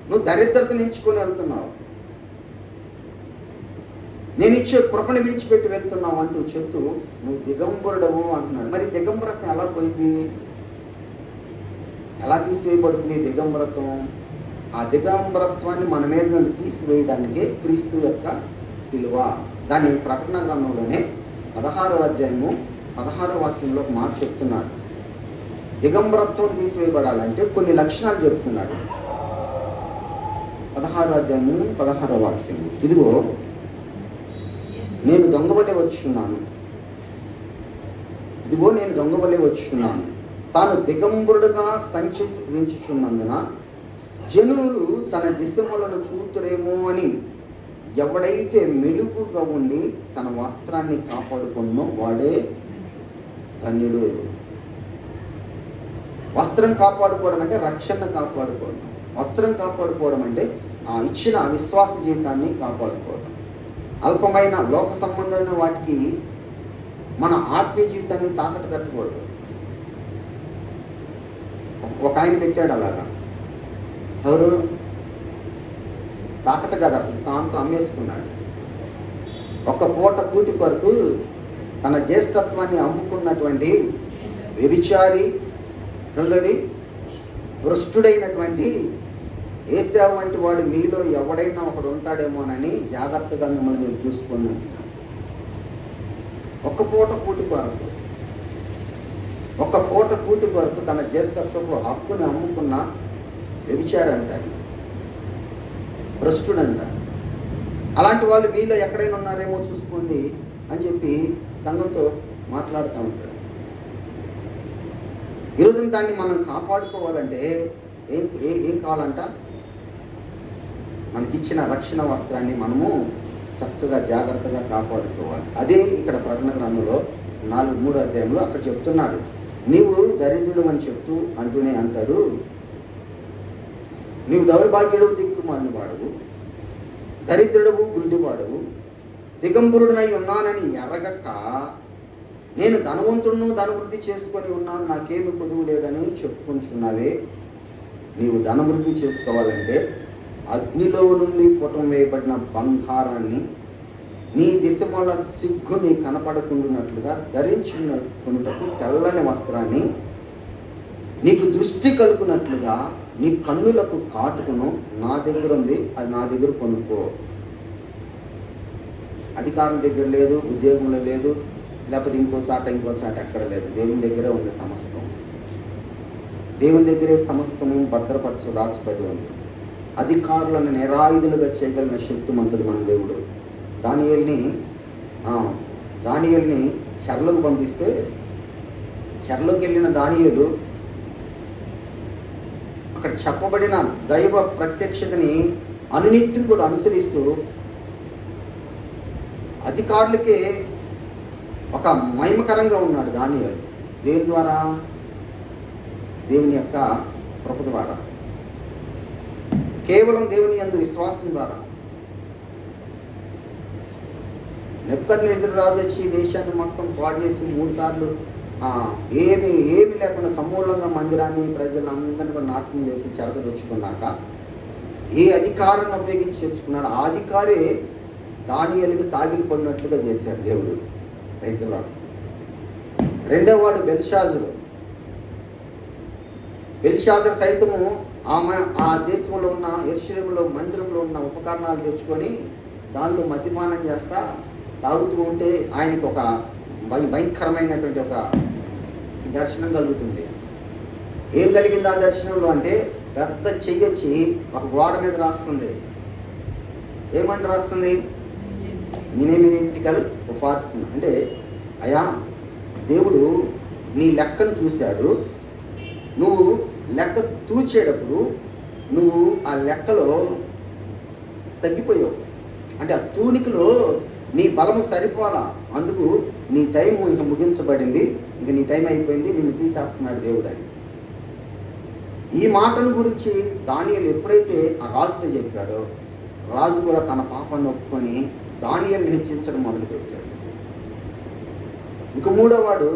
నువ్వు దరిద్రతను ఎంచుకొని వెళ్తున్నావు. నేను ఇచ్చే కృపను విడిచిపెట్టి వెళ్తున్నావు అంటూ చెప్తూ నువ్వు దిగంబరుడవు అంటున్నాడు. మరి దిగంబరత్వం ఎలా పోయింది? ఎలా తీసివేయబడుతుంది దిగంబరత్వం? ఆ దిగంబరత్వాన్ని మన మీద నుండి తీసివేయడానికే క్రీస్తు యొక్క శిలువ. దాన్ని ప్రకటన గ్రంథంలోనే 16వ అధ్యాయము 16వ వాక్యంలో ఒక మాట చెప్తున్నాడు. దిగంబరత్వం తీసివేయబడాలంటే కొన్ని లక్షణాలు చెప్తున్నాడు. 16వ అధ్యాయము 16వ వాక్యము. ఇదిగో నేను దొంగవలే వచ్చుచున్నాను. తాను దిగంబరుడుగా సంచరించుచున్నందున జనులు తన దిశములను చూతురేమో అని ఎవడైతే మెలుగుగా ఉండి తన వస్త్రాన్ని కాపాడుకున్నో వాడే ధన్యుడు. వస్త్రం కాపాడుకోవడం అంటే రక్షణ కాపాడుకోవడం. వస్త్రం కాపాడుకోవడం అంటే ఇచ్చిన విశ్వాస జీవితాన్ని కాపాడుకోవడం. అల్పమైన లోక సంబంధమైన వాటికి మన ఆత్మీయ జీవితాన్ని తాకట్టు పెట్టకూడదు. ఒక ఆయన పెట్టాడు అలాగా. ఎవరు? తాకట్టు కదా, అసలు సాంతం అమ్మేసుకున్నాడు. ఒక్క పూట కూటి కొరకు తన జ్యేష్ఠత్వాన్ని అమ్ముకున్నటువంటి వ్యభిచారి, రెండోది భ్రష్టుడైనటువంటి ఏశావు వంటి వాడు మీలో ఎవడైనా ఒకడు ఉంటాడేమోనని జాగ్రత్తగా మిమ్మల్ని మీరు చూసుకున్నాను. ఒక్క పూట కూటి కొరకు తన జ్యేష్ఠత్వపు హక్కుని అమ్ముకున్న వ్యభిచారంట, భ్రష్టుడంట. అలాంటి వాళ్ళు మీలో ఎక్కడైనా ఉన్నారేమో చూసుకోండి అని చెప్పి సంఘంతో మాట్లాడుతూ ఉంటాడు. ఈరోజు దాన్ని మనం కాపాడుకోవాలంటే ఏం కావాలంట? మనకిచ్చిన రక్షణ వస్త్రాన్ని మనము చక్కగా జాగ్రత్తగా కాపాడుకోవాలి. అదే ఇక్కడ ప్రకటన గ్రంథంలో 3వ అధ్యాయంలో అక్కడ చెప్తున్నాడు. నీవు దరిద్రుడు అని అంటూనే అంటాడు, నీవు దౌర్భాగ్యుడు, దిక్కుమాలిన వాడవు, దరిద్రుడవు, గుడ్డివాడవు, దిగంబరుడినై ఉన్నానని ఎరగక నేను ధనవంతుడును ధనవృద్ధి చేసుకొని ఉన్నాను, నాకేమి కొదువు లేదని చెప్పుకుంటున్నావే. నీవు ధనవృద్ధి చేసుకోవాలంటే అగ్నిలో నుండి పుటం వేయబడిన బంగారాన్ని నీ దిశమల సిగ్గుని కనపడకుండానట్లుగా ధరించుకున్నటకు తెల్లని వస్త్రాన్ని నీకు దృష్టి కలుగునట్లుగా నీ కన్నులకు కాటుకును నా దగ్గర ఉంది, అది నా దగ్గర కొనుక్కో. అధికారుల దగ్గర లేదు, ఉద్యోగంలో లేదు, లేకపోతే ఇంకో చాట ఎక్కడ లేదు. దేవుని దగ్గరే ఉంది సమస్తం. దేవుని దగ్గరే సమస్తము దాచిపడి ఉంది. అధికారులను నిరాయుధులుగా చేయగలిగిన శక్తిమంతుడు మన దేవుడు. దానియేలుని చెరలోకి పంపిస్తే చెరలోకి వెళ్ళిన దానియేలు అక్కడ చెప్పబడిన దైవ ప్రత్యక్షతని అనునిత్యం కూడా అనుసరిస్తూ అధికారులకే ఒక మహిమకరంగా ఉన్నాడు దానియేలు. దేని ద్వారా? దేవుని యొక్క కృప ద్వారా, కేవలం దేవుని యందు విశ్వాసం ద్వారా. నెబుకద్నెజరు రాజు వచ్చి దేశాన్ని మొత్తం పాడు చేసి 3 సార్లు ఏమి లేకుండా సమూలంగా మందిరాన్ని ప్రజలందరినీ కూడా నాశనం చేసి చెరక తెచ్చుకున్నాక ఏ అధికారాన్ని ఉపయోగించి తెచ్చుకున్నాడు, ఆ అధికారే దానియేలుకి సాగిలి పడినట్లుగా చేశాడు దేవుడు. రైతులా రెండవ వాడు బెల్షాజరు సైతము ఆ దేశంలో ఉన్న యెరూషలేములో మందిరంలో ఉన్న ఉపకరణాలు తెచ్చుకొని దానిలో మద్యపానం చేస్తా తాగుతూ ఉంటే ఆయనకు ఒక భయంకరమైనటువంటి ఒక దర్శనం కలుగుతుంది. ఏం కలిగింది ఆ దర్శనంలో అంటే పెద్ద చెయ్యొచ్చి ఒక గోడ మీద రాస్తుంది. ఏమంటే రాస్తుంది? మినిమిటికల్ ఉపార్సన. అంటే అయ్యా, దేవుడు నీ లెక్కను చూశాడు, నువ్వు లెక్క తూచేటప్పుడు నువ్వు ఆ లెక్కలో తగ్గిపోయావు. అంటే ఆ తూనికలో నీ బలము సరిపోలా, అందుకు నీ టైం ఇంక ముగించబడింది, ఇంక నీ టైం అయిపోయింది, నిన్ను తీసేస్తున్నాడు దేవుడు అని. ఈ మాటల గురించి దానియేలు ఎప్పుడైతే ఆ రాజుతో చెప్పాడో, రాజు కూడా తన పాపాన్ని ఒప్పుకొని దానియేలుని హెచ్చించడం మొదలుపెట్టాడు. ఇంక 3వ వాడు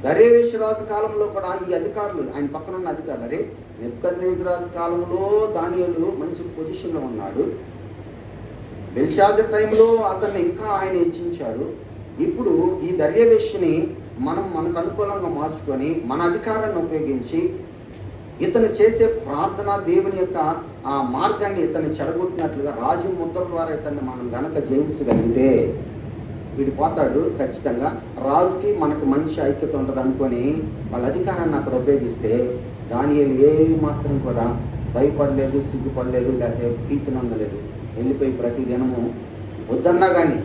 దర్యావేషరాజు కాలంలో కూడా ఈ అధికారులు, ఆయన పక్కన ఉన్న అధికారులు, అరే నెబుకద్నెజరు కాలంలో దానియేలు మంచి పొజిషన్లో ఉన్నాడు, బెల్షాజర్ టైంలో అతన్ని ఇంకా ఆయన హెచ్చించాడు, ఇప్పుడు ఈ దర్యావేషుని మనకు అనుకూలంగా మార్చుకొని మన అధికారాన్ని ఉపయోగించి ఇతను చేసే ప్రార్థన దేవుని యొక్క ఆ మార్గాన్ని ఇతన్ని చెడగొట్టినట్లుగా రాజు ముద్ర ద్వారా ఇతన్ని మనం గనక జయించగలిగితే వీడు పోతాడు ఖచ్చితంగా. రాజుకి మనకు మంచి ఐక్యత ఉంటుంది అనుకొని వాళ్ళ అధికారాన్ని అక్కడ ఉపయోగిస్తే దానియేలు ఏ మాత్రం కూడా భయపడలేదు, సిగ్గుపడలేదు, లేకపోతే కీర్తనందలేదు. వెళ్ళిపోయి ప్రతి దినము వద్దన్నా కానీ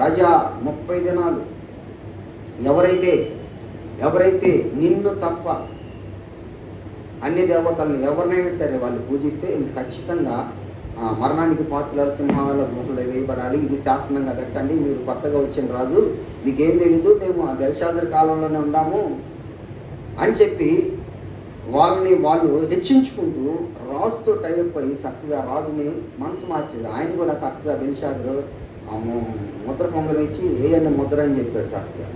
రాజా 30 దినాలు ఎవరైతే నిన్ను తప్ప అన్ని దేవతలను ఎవరినైనా సరే వాళ్ళు పూజిస్తే ఖచ్చితంగా మరణానికి పాత్రలు సింహాల గుహలు వేయబడాలి, ఇది శాసనంగా కట్టండి, మీరు కొత్తగా వచ్చిన రాజు మీకేం తెలీదు, మేము ఆ బెల్షాజర్ కాలంలోనే ఉన్నాము అని చెప్పి వాళ్ళు హెచ్చించుకుంటూ రాజుతో టైప్ అయ్యి చక్కగా రాజుని మనసు మార్చాడు. ఆయన కూడా చక్కగా బెల్షాజరు ముద్ర పొంగరం ఇచ్చి ఏయన్న ముద్ర అని చెప్పాడు చక్కగా.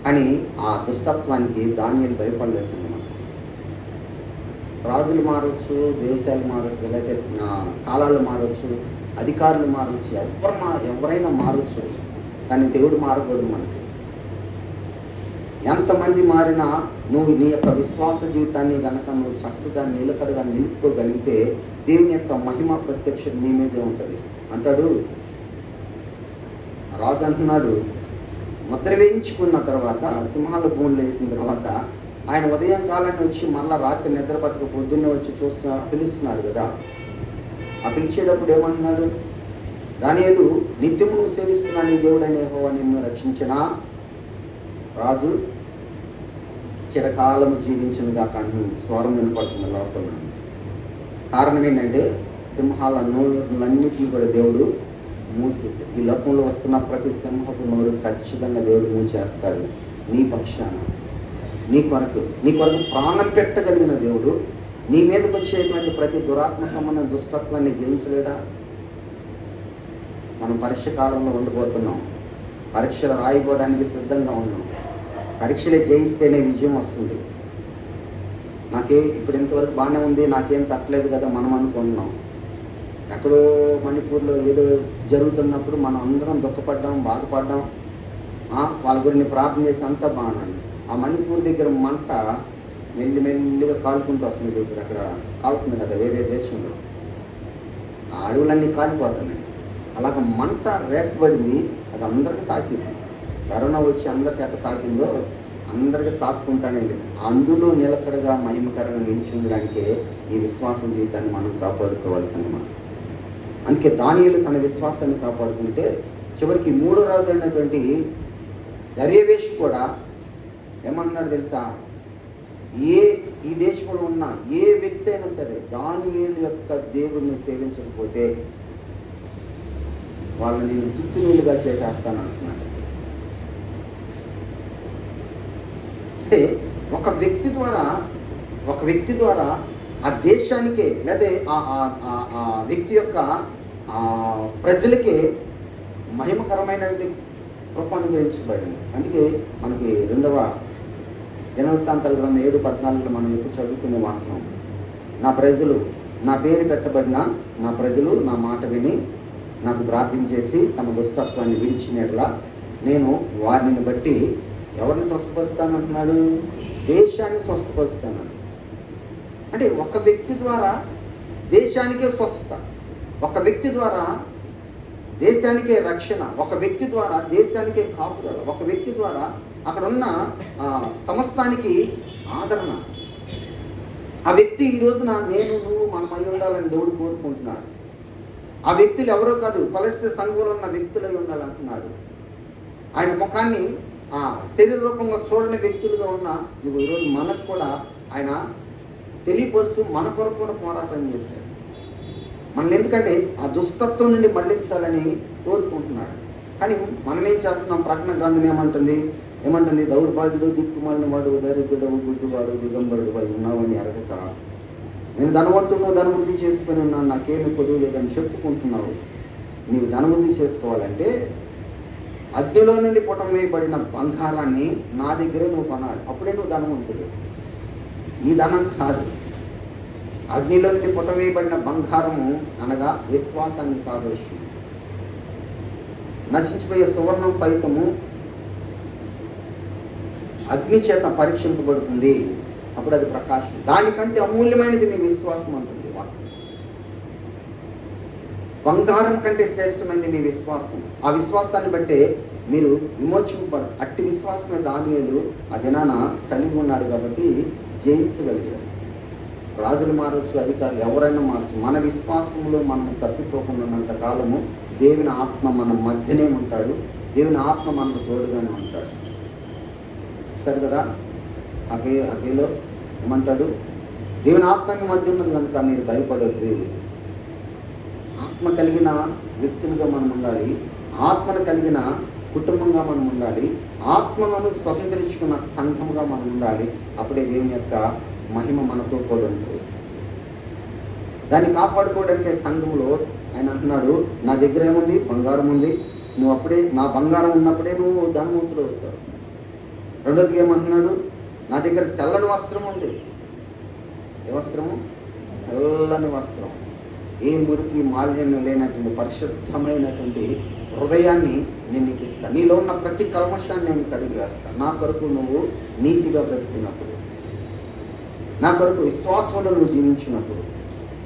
కానీ ఆ దుష్టత్వానికి దానియేలు భయపడలేదు. రాజులు మారవచ్చు, దేశాలు మారవచ్చు, లేకపోతే కాలాలు మారవచ్చు, అధికారులు మారవచ్చు, ఎవరైనా మారవచ్చు, కానీ దేవుడు మారకూడదు. మనకి ఎంతమంది మారినా నువ్వు నీ యొక్క విశ్వాస జీవితాన్ని కనుక నువ్వు చక్కగా నిలకడగా నిలుపుకోగలిగితే దేవుని యొక్క మహిమ ప్రత్యక్షత నీ మీదే ఉంటుంది. అంటాడు రాజు, అంటున్నాడు, ముద్ర వేయించుకున్న తర్వాత సింహాల భూములు వేసిన తర్వాత ఆయన ఉదయం కాలాన్ని వచ్చి మళ్ళీ రాత్రి నిద్ర పట్టుకు పొద్దున్నే వచ్చి పిలుస్తున్నాడు కదా. ఆ పిలిచేటప్పుడు ఏమంటున్నాడు? దానియేలు, నిత్యము నువ్వు సేవిస్తున్నా నీ దేవుడైన యెహోవా నిన్ను రక్షించిన రాజు చిరకాలము జీవించునుగా కానీ స్వరం వినపడుతున్న లోపల. కారణం ఏంటంటే సింహాల నోరులన్నిటిని కూడా దేవుడు మూసేసి, ఈ లోకంలో వస్తున్న ప్రతి సింహపు నోరు ఖచ్చితంగా దేవుడు మూసేస్తాడు. నీ పక్షాన నీ కొరకు ప్రాణం పెట్టగలిగిన దేవుడు నీ మీదకి వచ్చేటువంటి ప్రతి దురాత్మ సంబంధం దుష్టత్వాన్ని జయించలేడా? మనం పరీక్ష కాలంలో ఉండబోతున్నాం. పరీక్షలు రాయిపోవడానికి సిద్ధంగా ఉన్నాం. పరీక్షలే జయిస్తేనే విజయం వస్తుంది. ఇప్పుడు ఇంతవరకు బాగానే ఉంది, నాకేం తట్టలేదు కదా మనం అనుకుంటున్నాం. ఎక్కడో మణిపూర్లో ఏదో జరుగుతున్నప్పుడు మనం అందరం దుఃఖపడ్డాం, బాధపడ్డాం, వాళ్ళ గురించి ప్రార్థన చేసి అంతా బాగున్నాను. ఆ మణిపూర్ దగ్గర మంట మెల్లిగా కాలుకుంటూ వస్తుంది. ఇప్పుడు అక్కడ కాలుతుంది కదా వేరే దేశంలో, ఆ అడవులన్నీ కాలిపోతున్నాయి. అలాగ మంట రేపబడింది, అది అందరికీ తాకింది. కరోనా వచ్చి అందరికీ ఎట్లా తాకిందో అందరికీ తాక్కుంటానే లేదు. అందులో నిలకడగా మహిమకరంగా నిలిచి ఉండడానికే ఈ విశ్వాస జీవితాన్ని మనం కాపాడుకోవాల్సిన మనం. అందుకే దానియేలు తన విశ్వాసాన్ని కాపాడుకుంటే చివరికి 3వ రాజు అయినటువంటి దర్యావేషు కూడా ఏమంటున్నాడు తెలుసా? ఈ దేశంలో ఉన్న ఏ వ్యక్తి అయినా సరే దానియేలు యొక్క దేవుడిని సేవించకపోతే వాళ్ళని నేను తుత్తునీలుగా చేసేస్తాను అంటున్నాడు. అంటే ఒక వ్యక్తి ద్వారా ఆ దేశానికే లేదా ఆ వ్యక్తి యొక్క ప్రజలకే మహిమకరమైనటువంటి కృప అనుగ్రహించబడింది. అందుకే మనకి 2వ దినవృత్తాంతాల గ్రంథం 7:14 మనం ఎప్పుడు చదువుకునే వాక్యం, నా ప్రజలు, నా పేరు పెట్టబడిన నా ప్రజలు నా మాట విని నాకు ప్రార్థించేసి తమ దుష్టత్వాన్ని విడిచినట్లా నేను వారిని బట్టి ఎవరిని స్వస్థపరుస్తానంటున్నాడు? దేశాన్ని స్వస్థపరుస్తాను. అంటే ఒక వ్యక్తి ద్వారా దేశానికే స్వస్థత, ఒక వ్యక్తి ద్వారా దేశానికే రక్షణ, ఒక వ్యక్తి ద్వారా దేశానికే కాపుదల, ఒక వ్యక్తి ద్వారా అక్కడ ఉన్న సమస్తానికి ఆదరణ. ఆ వ్యక్తి ఈ రోజున నువ్వు మనం అయి ఉండాలని దేవుడు కోరుకుంటున్నాడు. ఆ వ్యక్తులు ఎవరో కాదు, కొలెస్ట్రాల్ సంఘంలో ఉన్న వ్యక్తులై ఉండాలంటున్నాడు. ఆయన ముఖాన్ని శరీర రూపంగా చూడని వ్యక్తులుగా ఉన్న ఈరోజు మనకు కూడా ఆయన తెలియపరుస్తూ మన కొరకు కూడా పోరాటం చేశాడు. మనల్ని ఎందుకంటే ఆ దుష్టత్వం నుండి మళ్లించాలని కోరుకుంటున్నాడు. కానీ మనం ఏం చేస్తున్నాం? ప్రకటన గ్రంథం ఏమంటుంది? దౌర్భాగ్యుడు, దిక్కుమాలిన వాడు, దరిద్రుడు, గుడ్డివాడు, దిగంబరుడు అయి ఉన్నావని ఎరగక నేను ధనవృద్ధి చేసుకుని ఉన్నాను, నాకేమీ కొదువు లేదని చెప్పుకుంటున్నావు. నీవు ధనవృద్ధి చేసుకోవాలంటే అగ్నిలో నుండి పుటం వేయబడిన బంగారాన్ని నా దగ్గరే నువ్వు కొనాలి, అప్పుడే నువ్వు ధనవంతుడు. ఈ ధనం కాదు, అగ్నిలో నుండి పుటం వేయబడిన బంగారము అనగా విశ్వాసాన్ని సాదృశ్యం. నశించిపోయే సువర్ణం సైతము అగ్ని చేత పరీక్షింపబడుతుంది, అప్పుడు అది ప్రకాశం. దానికంటే అమూల్యమైనది మీ విశ్వాసం అంటుంది వాక్యం. బంగారం కంటే శ్రేష్టమైనది మీ విశ్వాసం. ఆ విశ్వాసాన్ని బట్టే మీరు విమోచింపబడరు. అట్టి విశ్వాసమే దానియేలు ఆ దినాన కలిగి ఉన్నాడు కాబట్టి జయించగలిగాడు. రాజులు మారచ్చు, అధికారులు ఎవరైనా మారచ్చు. మన విశ్వాసంలో మనం తప్పిపోకుండా ఉన్నంత కాలము దేవుని ఆత్మ మన మధ్యనే ఉంటాడు, దేవుని ఆత్మ మనకు తోడుగానే ఉంటాడు. సరే కదా? అకేలో ఏమంటాడు? దేవుని ఆత్మ మీ మధ్య ఉన్నది కనుక మీరు భయపడొద్దు. ఆత్మ కలిగిన వ్యక్తులుగా మనం ఉండాలి, ఆత్మను కలిగిన కుటుంబంగా మనం ఉండాలి, ఆత్మలను స్వతంత్రించుకున్న సంఘముగా మనం ఉండాలి. అప్పుడే దేవుని యొక్క మహిమ మనతో కూడా ఉంటుంది. దాన్ని కాపాడుకోవడానికే సంఘంలో ఆయన అంటున్నాడు, నా దగ్గర ఏముంది? బంగారం ఉంది. నువ్వు అప్పుడే, నా బంగారం ఉన్నప్పుడే నువ్వు ధనవంతుడు అవుతావు. రెండోదిగా ఏమంటున్నాడు? నా దగ్గర తెల్లని వస్త్రం ఉంది. ఏ వస్త్రము? తెల్లని వస్త్రం. ఏ మురికి మాలిన్యం లేనటువంటి పరిశుద్ధమైనటువంటి హృదయాన్ని నేను నీకు ఇస్తాను. నీలో ఉన్న ప్రతి కల్మషాన్ని నేను కడిగి వేస్తాను. నా కొరకు నువ్వు నీతిగా బ్రతుకున్నప్పుడు, నా కొరకు విశ్వాసంలో నువ్వు జీవించినప్పుడు,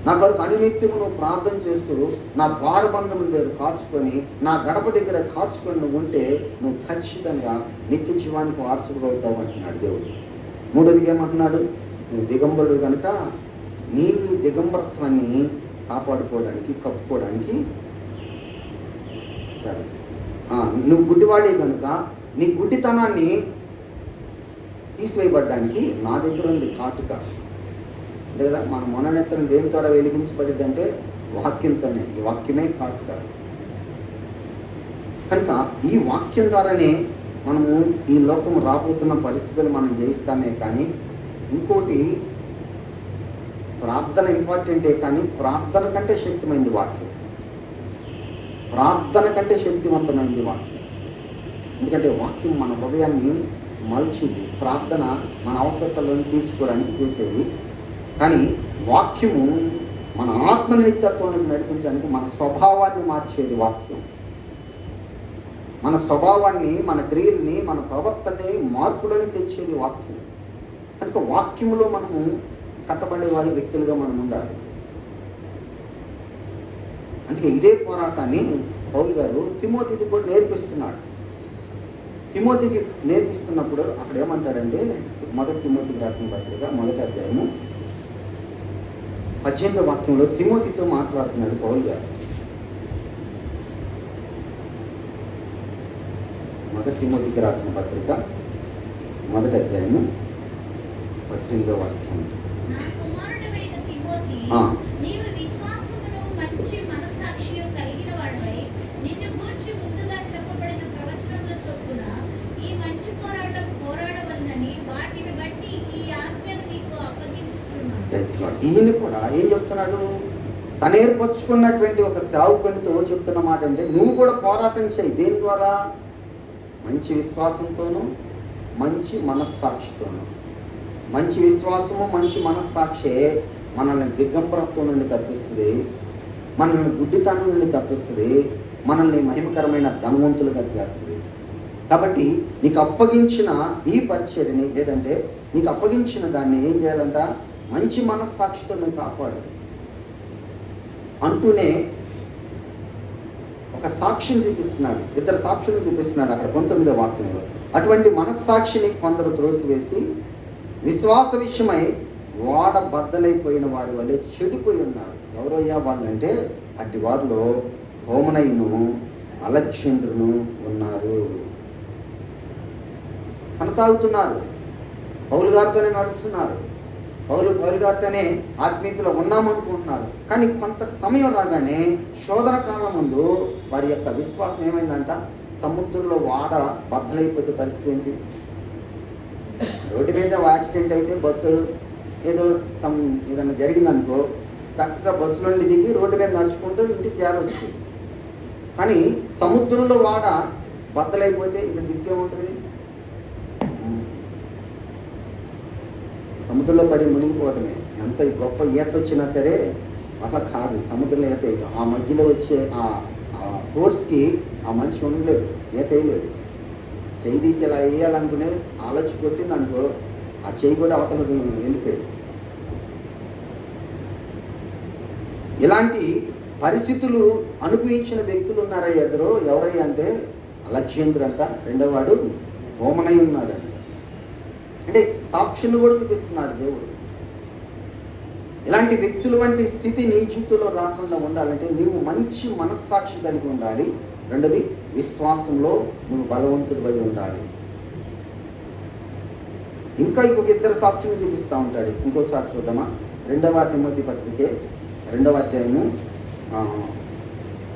నా కొరకు అనునిత్యము నువ్వు ప్రార్థన చేస్తూ నా ద్వారబంధముల దగ్గర కాచుకొని, నా గడప దగ్గర కాచుకొని నువ్వు ఉంటే నువ్వు ఖచ్చితంగా నిత్య జీవానికి వారసుడు అవుతావు అంటున్నాడు దేవుడు. మూడోదిగా ఏమంటున్నాడు? నువ్వు దిగంబరుడు కనుక నీ దిగంబరత్వాన్ని కాపాడుకోవడానికి, కప్పుకోవడానికి, సరే నువ్వు గుడ్డివాడే కనుక నీ గుడ్డితనాన్ని తీసివేయబడ్డానికి నా దగ్గర ఉంది కాటుక. లేదా మన మొననెత్తను దేని ద్వారా వెలిగించబడింది అంటే వాక్యంతోనే. ఈ వాక్యమే కాటుక. కనుక ఈ వాక్యం ద్వారానే మనము ఈ లోకం రాబోతున్న పరిస్థితులు మనం జయిస్తామే. కానీ ఇంకోటి, ప్రార్థన ఇంపార్టెంటే, కానీ ప్రార్థన కంటే శక్తిమైంది వాక్యం. ప్రార్థన కంటే శక్తివంతమైంది వాక్యం. ఎందుకంటే వాక్యం మన హృదయాన్ని మలిచింది. ప్రార్థన మన అవసరతలను తీర్చుకోవడానికి చేసేది, కానీ వాక్యము మన ఆత్మ నిత్యత్వానికి నడిపించడానికి, మన స్వభావాన్ని మార్చేది వాక్యం. మన స్వభావాన్ని, మన క్రియల్ని, మన ప్రవర్తనని మార్పులని తెచ్చేది వాక్యం. కనుక వాక్యములో మనము కట్టబడే వారి వ్యక్తులుగా మనం ఉండాలి. అందుకే ఇదే పోరాటాన్ని పౌలు గారు తిమోతికి కూడా నేర్పిస్తున్నాడు. తిమోతికి నేర్పిస్తున్నప్పుడు అక్కడ ఏమంటాడంటే, మొదటి తిమోతికి రాసిన పత్రిక 1వ అధ్యాయము 18వ వాక్యంలో తిమోతితో మాట్లాడుతున్నాడు పౌలు గారు. 1 తిమోతికి రాసిన పత్రిక 1వ అధ్యాయము 18వ వాక్యం. ఈయన కూడా ఏం చెప్తున్నాడు? తను ఏర్పరచుకున్నటువంటి ఒక సేవకునితో చెప్తున్న మాట అంటే, నువ్వు కూడా పోరాటం చేయి. దేని ద్వారా? మంచి విశ్వాసంతోనూ మంచి మనస్సాక్షితోనూ. మంచి విశ్వాసము, మంచి మనస్సాక్షే మనల్ని దిగంబరత్వం నుండి తప్పిస్తుంది, మనల్ని గుడ్డితనం నుండి తప్పిస్తుంది, మనల్ని మహిమకరమైన ధనవంతులుగా చేస్తుంది. కాబట్టి నీకు అప్పగించిన ఈ పరిచర్యని, లేదంటే నీకు అప్పగించిన దాన్ని ఏం చేయాలంట? మంచి మనస్సాక్షితో నువ్వు కాపాడు అంటూనే ఒక సాక్షిని చూపిస్తున్నాడు, 2 సాక్షులను చూపిస్తున్నాడు అక్కడ 19వ వాక్యంలో. అటువంటి మనస్సాక్షిని కొందరు త్రోసివేసి విశ్వాస విషయమై ఓడ బద్దలైపోయిన వారి వల్లే చెడిపోయి ఉన్నారు. ఎవరయ్యా వాళ్ళంటే, అట్టి వారిలో హోమనయును అలక్ష్యంద్రును ఉన్నారు. కొనసాగుతున్నారు, పౌలు గారితోనే నడుస్తున్నారు, పౌలు గారితోనే ఆత్మీయతలో ఉన్నామనుకుంటున్నారు. కానీ కొంత సమయం రాగానే, శోధన కాలం ముందు వారి యొక్క విశ్వాసం ఏమైందంట? సముద్రంలో ఓడ బద్దలైపోతే పరిస్థితి ఏంటి? రోడ్డు మీద యాక్సిడెంట్ అయితే, బస్సు ఏదైనా జరిగిందనుకో, చక్కగా బస్సులో దిగి రోడ్డు మీద నడుచుకుంటూ ఇంటికి చేరవచ్చు. కానీ సముద్రంలో ఓడ బద్దలైపోతే ఇంక దిక్కే ఉంటుంది. సముద్రంలో పడి మునిగిపోవటమే. ఎంత గొప్ప ఈత వచ్చినా సరే అట్లా కాదు. సముద్రంలో ఈత వేయటం, ఆ మధ్యలో వచ్చే ఆ ఫోర్స్కి ఆ మనిషి ఉండలేడు, ఈత వేయలేడు. చెయ్యి తీసి ఇలా వేయాలనుకునే ఆలోచన కొట్టింది అనుకో, ఆ చెయ్యి కూడా అవతల వెళ్ళిపోయాడు. ఇలాంటి పరిస్థితులు అనుభవించిన వ్యక్తులు ఉన్నారా ఎదురు? ఎవరయ్యా అంటే అలక్ష్యేంద్ర అంట, రెండోవాడు హోమనై ఉన్నాడు. అంటే సాక్షులు కూడా చూపిస్తున్నాడు దేవుడు. ఇలాంటి వ్యక్తుల వంటి స్థితి నీ జీవితంలో రాకుండా ఉండాలంటే నువ్వు మంచి మనస్సాక్షి కలిగి ఉండాలి. రెండోది, విశ్వాసంలో నువ్వు బలవంతుడిపై ఉండాలి. ఇంకా ఇంకొక 2 సాక్షులు చూపిస్తూ ఉంటాడు. ఇంకో సాక్షి చూద్దామా? 2వ తిమోతి పత్రికే 2వ అధ్యాయము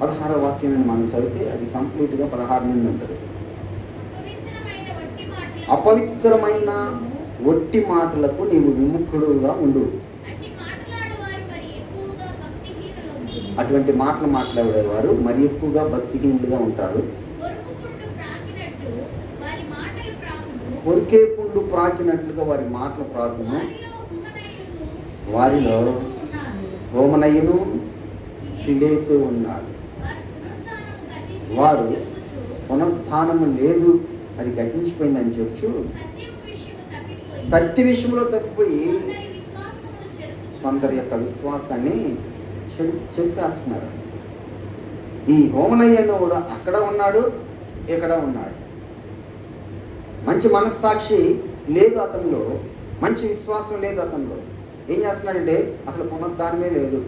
16వ వాక్యం మనం చదివితే అది కంప్లీట్గా 16 నుండి ఉంటుంది. అపవిత్రమైన ఒట్టి మాటలకు నీవు విముఖుడుగా ఉండు. అటువంటి మాటలు మాట్లాడేవారు మరి ఎక్కువగా భక్తిహీనులుగా ఉంటారు. కొరికే పుండు ప్రాకినట్లుగా వారి మాటలు ప్రాకును. వారిలో హోమనయును ఫిలేతు ఉన్నారు. వారు పునరుత్థానము లేదు, అది గతించిపోయిందని చెప్పు సత్య విషయంలో తప్పిపోయి కొందరి యొక్క విశ్వాసాన్ని చెప్పేస్తున్నారు. ఈ హోమనయ్యను కూడా అక్కడ ఉన్నాడు, ఇక్కడ ఉన్నాడు. మంచి మనస్సాక్షి లేదు అతనిలో, మంచి విశ్వాసం లేదు అతనిలో. ఏం చేస్తున్నాడంటే అసలు పునరుద్ధానమే లేదు,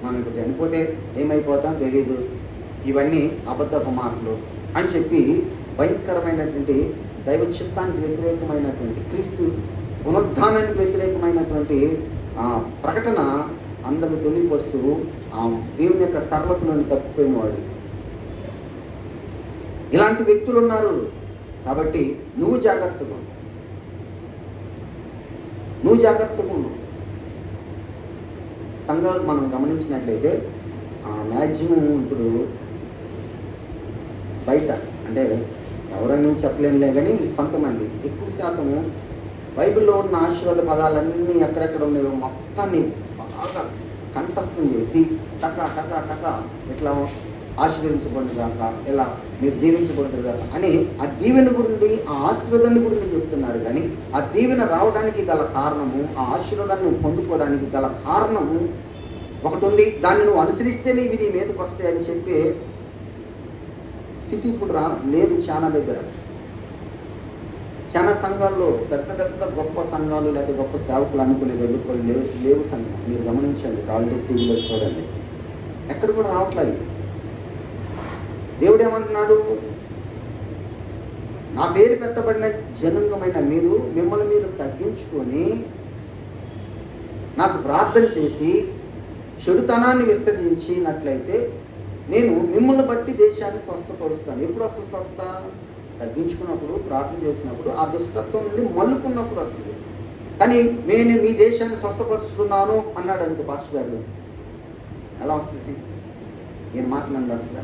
మనం ఇప్పుడు చనిపోతే ఏమైపోతాం తెలీదు, ఇవన్నీ అబద్ధపు మాటలు అని చెప్పి భయంకరమైనటువంటి దైవ చిత్తానికి వ్యతిరేకమైనటువంటి, క్రీస్తు పునరుద్ధానానికి వ్యతిరేకమైనటువంటి ప్రకటన అందరికి తెలియపరుస్తూ దేవుని యొక్క సరళతలోని తప్పిపోయినవాడు. ఇలాంటి వ్యక్తులు ఉన్నారు. కాబట్టి నువ్వు జాగ్రత్తగా ఉండు. సంఘాలు మనం గమనించినట్లయితే మ్యాక్సిమం ఇప్పుడు బయట అంటే ఎవరని చెప్పలేనులే కానీ కొంతమంది ఎక్కువ శాతము బైబిల్లో ఉన్న ఆశీర్వాద పదాలన్నీ ఎక్కడెక్కడ ఉన్నాయో మొత్తాన్ని బాగా కంఠస్థం చేసి టకా టకా టకా ఇట్లా ఆశీర్వదించబడుగాక, ఇలా మీరు దీవించబడుతుగాక అని ఆ దీవెన గురించి, ఆ ఆశీర్వాదాన్ని గురించి చెప్తున్నారు. కానీ ఆ దీవెన రావడానికి గల కారణము, ఆ ఆశీర్వాదాన్ని పొందుకోవడానికి గల కారణము ఒకటి ఉంది. దాన్ని నువ్వు అనుసరిస్తేనే ఇవి నీ మీదకి వస్తాయని చెప్పే స్థితి ఇప్పుడు లేదు. చాలా దగ్గర, చాలా సంఘాల్లో పెద్ద పెద్ద గొప్ప సంఘాలు లేకపోతే గొప్ప సేవకులు అనుకునేది వెళ్ళిపోయి లేవు సంఘం. మీరు గమనించండి, కావాలంటే టీవీలో చూడండి, ఎక్కడ కూడా రావట్లేదు. దేవుడు ఏమంటున్నాడు? నా పేరు పెట్టబడిన జనాంగమైన మీరు మిమ్మల్ని మీరు తగ్గించుకొని నాకు ప్రార్థన చేసి చెడుతనాన్ని విసర్జించినట్లయితే నేను మిమ్మల్ని బట్టి దేశాన్ని స్వస్థపరుస్తాను. ఎప్పుడు వస్తుంది స్వస్థ? తగ్గించుకున్నప్పుడు, ప్రార్థన చేసినప్పుడు, ఆ దుష్టత్వం నుండి మల్లుకున్నప్పుడు వస్తుంది. కానీ నేను మీ దేశాన్ని స్వస్థపరుస్తున్నాను అన్నాడు అనుకో పాస్టర్ గారు, ఎలా వస్తుంది? నేను మాట్లాడి వస్తుందా?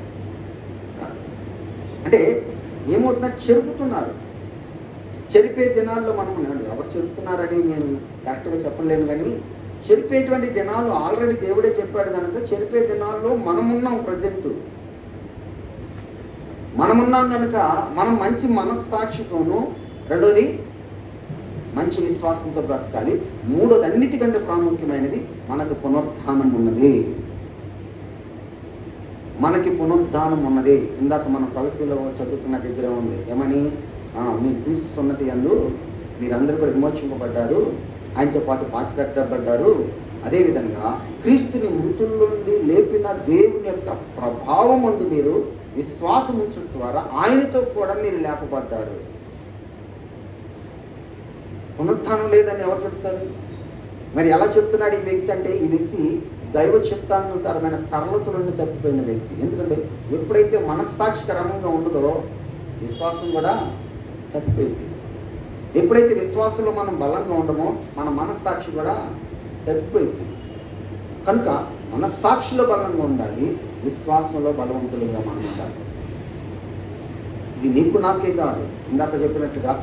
అంటే ఏమవుతుందంటే చెరుపుతున్నారు. చెరిపే దినాల్లో మనం ఎవరు చెరుపుతున్నారని నేను కరెక్ట్గా చెప్పలేను, కానీ చెరిపేటువంటి దినాలు ఆల్రెడీ దేవుడే చెప్పాడు కనుక చెరిపే దినాల్లో మనమున్నాం. ప్రజెంట్ మనమున్నాం కనుక మనం మంచి మనస్సాక్షితోనూ, రెండోది మంచి విశ్వాసంతో బ్రతకాలి. మూడోది అన్నిటికంటే ప్రాముఖ్యమైనది మనకు పునరుద్ధానం ఉన్నది. మనకి పునరుద్ధానం ఉన్నది. ఇందాక మనం కలసిలో చదువుకున్న దగ్గర ఉంది ఏమని? మీ క్రీస్తు సున్నతి యందు మీరందరూ కూడా విమోచింపబడ్డారు, ఆయనతో పాటు పాతిపెట్టబడ్డారు. అదేవిధంగా క్రీస్తుని మృతుల నుండి లేపిన దేవుని యొక్క ప్రభావం అందు మీరు విశ్వాసం ఉంచడం ద్వారా ఆయనతో కూడా మీరు లేపబడ్డారు. పునరుత్థానం లేదని ఎవరు చెప్తారు? మరి ఎలా చెప్తున్నాడు ఈ వ్యక్తి అంటే, ఈ వ్యక్తి దైవ చిత్తానుసారమైన సరళతులను తప్పిపోయిన వ్యక్తి. ఎందుకంటే ఎప్పుడైతే మనస్సాక్షి క్రమంగా ఉండదో విశ్వాసం కూడా తప్పిపోయింది. ఎప్పుడైతే విశ్వాసంలో మనం బలంగా ఉండమో మన మనస్సాక్షి కూడా తప్పిపోయింది. కనుక మనస్సాక్షిలో బలంగా ఉండాలి, విశ్వాసంలో బలవంతులుగా మనం ఉండాలి. ఇది నీకు నాకే కాదు, ఇందాక చెప్పినట్లుగా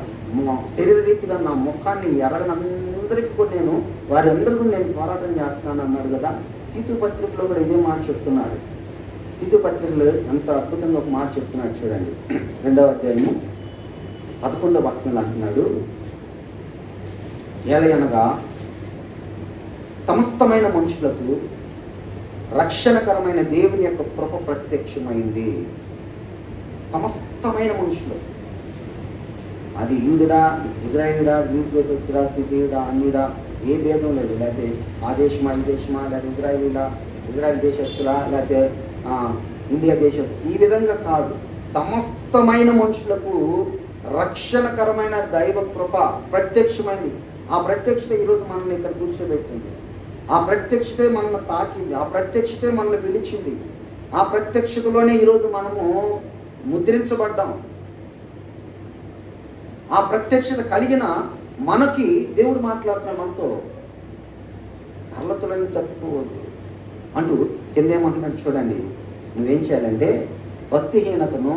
శరీర రీతిగా నా ముఖాన్ని ఎరగనందరికీ కూడా నేను వారందరికీ నేను పోరాటం చేస్తున్నాను అన్నాడు కదా. తీతు పత్రికలో కూడా ఇదే మాట చెప్తున్నాడు. తీతు పత్రికలో ఎంత అద్భుతంగా ఒక మాట చెప్తున్నాడు చూడండి. 2వ అధ్యాయము 11వ వాక్యంలో అంటున్నాడు, ఏలయనగా సమస్తమైన మనుషులకు రక్షణకరమైన దేవుని యొక్క కృప ప్రత్యక్షమైంది. సమస్తమైన మనుషులకు, అది యూదుడా, ఇజ్రాయేలుడా, గ్రీస్ దేశస్తుడా, సిరియుడా, అన్యుడా, ఏ భేదం లేదు. లేకపోతే ఆ దేశమా, ఈ దేశమా, లేకపోతే ఇజ్రాయేల్ దేశస్తులా, లేకపోతే ఇండియా దేశస్తు, ఈ విధంగా కాదు. సమస్తమైన మనుషులకు రక్షణకరమైన దైవ కృప ప్రత్యక్షమైంది. ఆ ప్రత్యక్షత ఈరోజు మనల్ని ఇక్కడ కూర్చోబెట్టింది. ఆ ప్రత్యక్షతే మనల్ని తాకింది. ఆ ప్రత్యక్షతే మనల్ని పిలిచింది. ఆ ప్రత్యక్షతలోనే ఈరోజు మనము ముద్రించబడ్డాం. ఆ ప్రత్యక్షత కలిగిన మనకి దేవుడు మాట్లాడుతున్నాడు మనతో. సరళతులను తప్పుకోవద్దు అంటూ కింద ఏమంటున్నాడు చూడండి. నువ్వేం చేయాలంటే భక్తిహీనతను,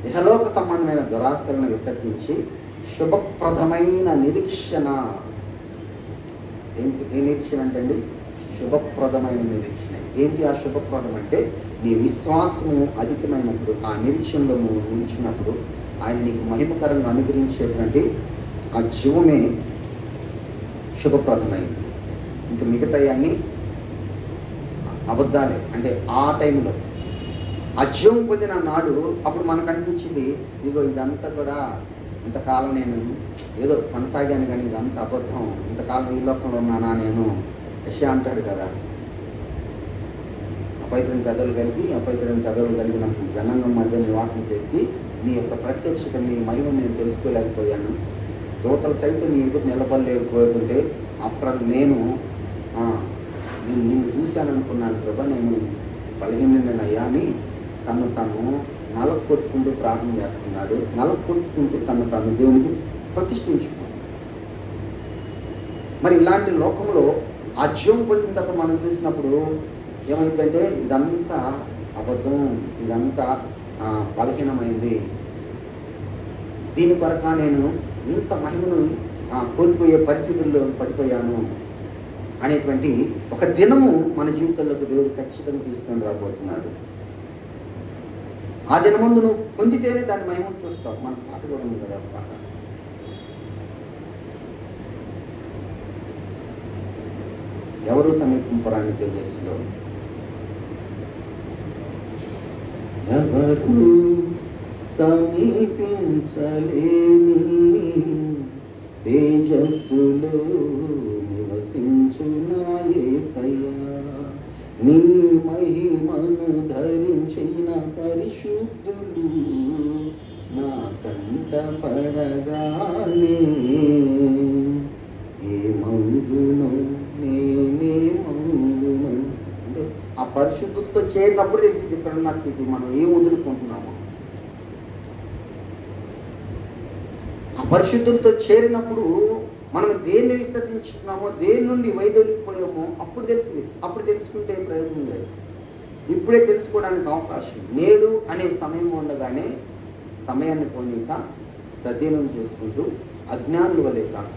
ఇహలోక సంబంధమైన దురాశలను విసర్జించి శుభప్రదమైన నిరీక్షణ. ఏ నిరీక్షణ అంటే అండి? శుభప్రదమైన నిరీక్షణ. ఏంటి ఆ శుభప్రదం అంటే, నీ విశ్వాసము అధికమైనప్పుడు, ఆ నిరీక్షణలో నువ్వు నిలిచినప్పుడు ఆయన నీకు మహిమకరంగా అనుగ్రహించేటువంటి ఆ జీవమే శుభప్రదమైంది. ఇంకా మిగతాయన్నీ అబద్ధాలే. అంటే ఆ టైంలో ఆ జీవం పొందిన నాడు అప్పుడు మనకు అనిపించింది, ఇదిగో ఇదంతా కూడా ఇంతకాలం నేను ఏదో కొనసాగాను కానీ ఇదంతా అబద్ధం, ఇంతకాలం ఈ లోకంలో ఉన్నానా నేను. యెషయా అంటాడు కదా, అపవిత్రమైన పెదవులు కలిగిన జనాంగం మధ్య నివాసం చేసి నీ యొక్క ప్రత్యక్షత, నీ మహిమను నేను తెలుసుకోలేకపోయాను. దూతలు సైతం నీ ఎదురు నిలబడలేకపోతుంటే ఆఫ్టర్ ఆల్ నేను నిన్ను చూశాను అనుకున్నాను ప్రభా, నేను బలహీనయ్యా అని తను నలకొట్టుకుంటూ ప్రార్థన చేస్తున్నాడు. నలకొట్టుకుంటూ తను దేవునికి ప్రతిష్ఠించుకున్నాడు. మరి ఇలాంటి లోకంలో ఆ జీవం పొందిన తర్వాత మనం చూసినప్పుడు ఏమైందంటే ఇదంతా అబద్ధం, ఇదంతా బలహీనమైంది, దీని కొరక నేను ఇంత మహిమను కోల్పోయే పరిస్థితుల్లో పడిపోయాను అనేటువంటి ఒక దినము మన జీవితంలోకి దేవుడు ఖచ్చితంగా తీసుకొని రాబోతున్నాడు. ఆ దినముందు నువ్వు పొందితేనే దాని మహిమను చూస్తావు. మన పాట కూడా ఉంది కదా, పాట ఎవరు సమీపింపరాని తేజస్సులో, ఎవరు సమీపించలేని తేజస్సులో నివసించున యేసయ్యా, నీ మహిమను ధరించిన పరిశుద్ధులు నా కంట పడగానే ఏమవుదును నేనేమవుదును అంటే ఆ పరిశుద్ధులతో చేరినప్పుడు తెలిసింది ఇక్కడున్న స్థితి మనం ఏం వదులుకుంటున్నామో. ఆ పరిశుద్ధులతో చేరినప్పుడు మనం దేన్ని విసర్జించుతున్నామో, దేని నుండి వైదొలిగిపోయామో అప్పుడు తెలిసింది. అప్పుడు తెలుసుకుంటే ప్రయోజనం లేదు. ఇప్పుడే తెలుసుకోవడానికి అవకాశం. నేడు అనే సమయం ఉండగానే సమయాన్ని పొందిక సద్వినియోగం చేసుకుంటూ అజ్ఞానుల వలె కాక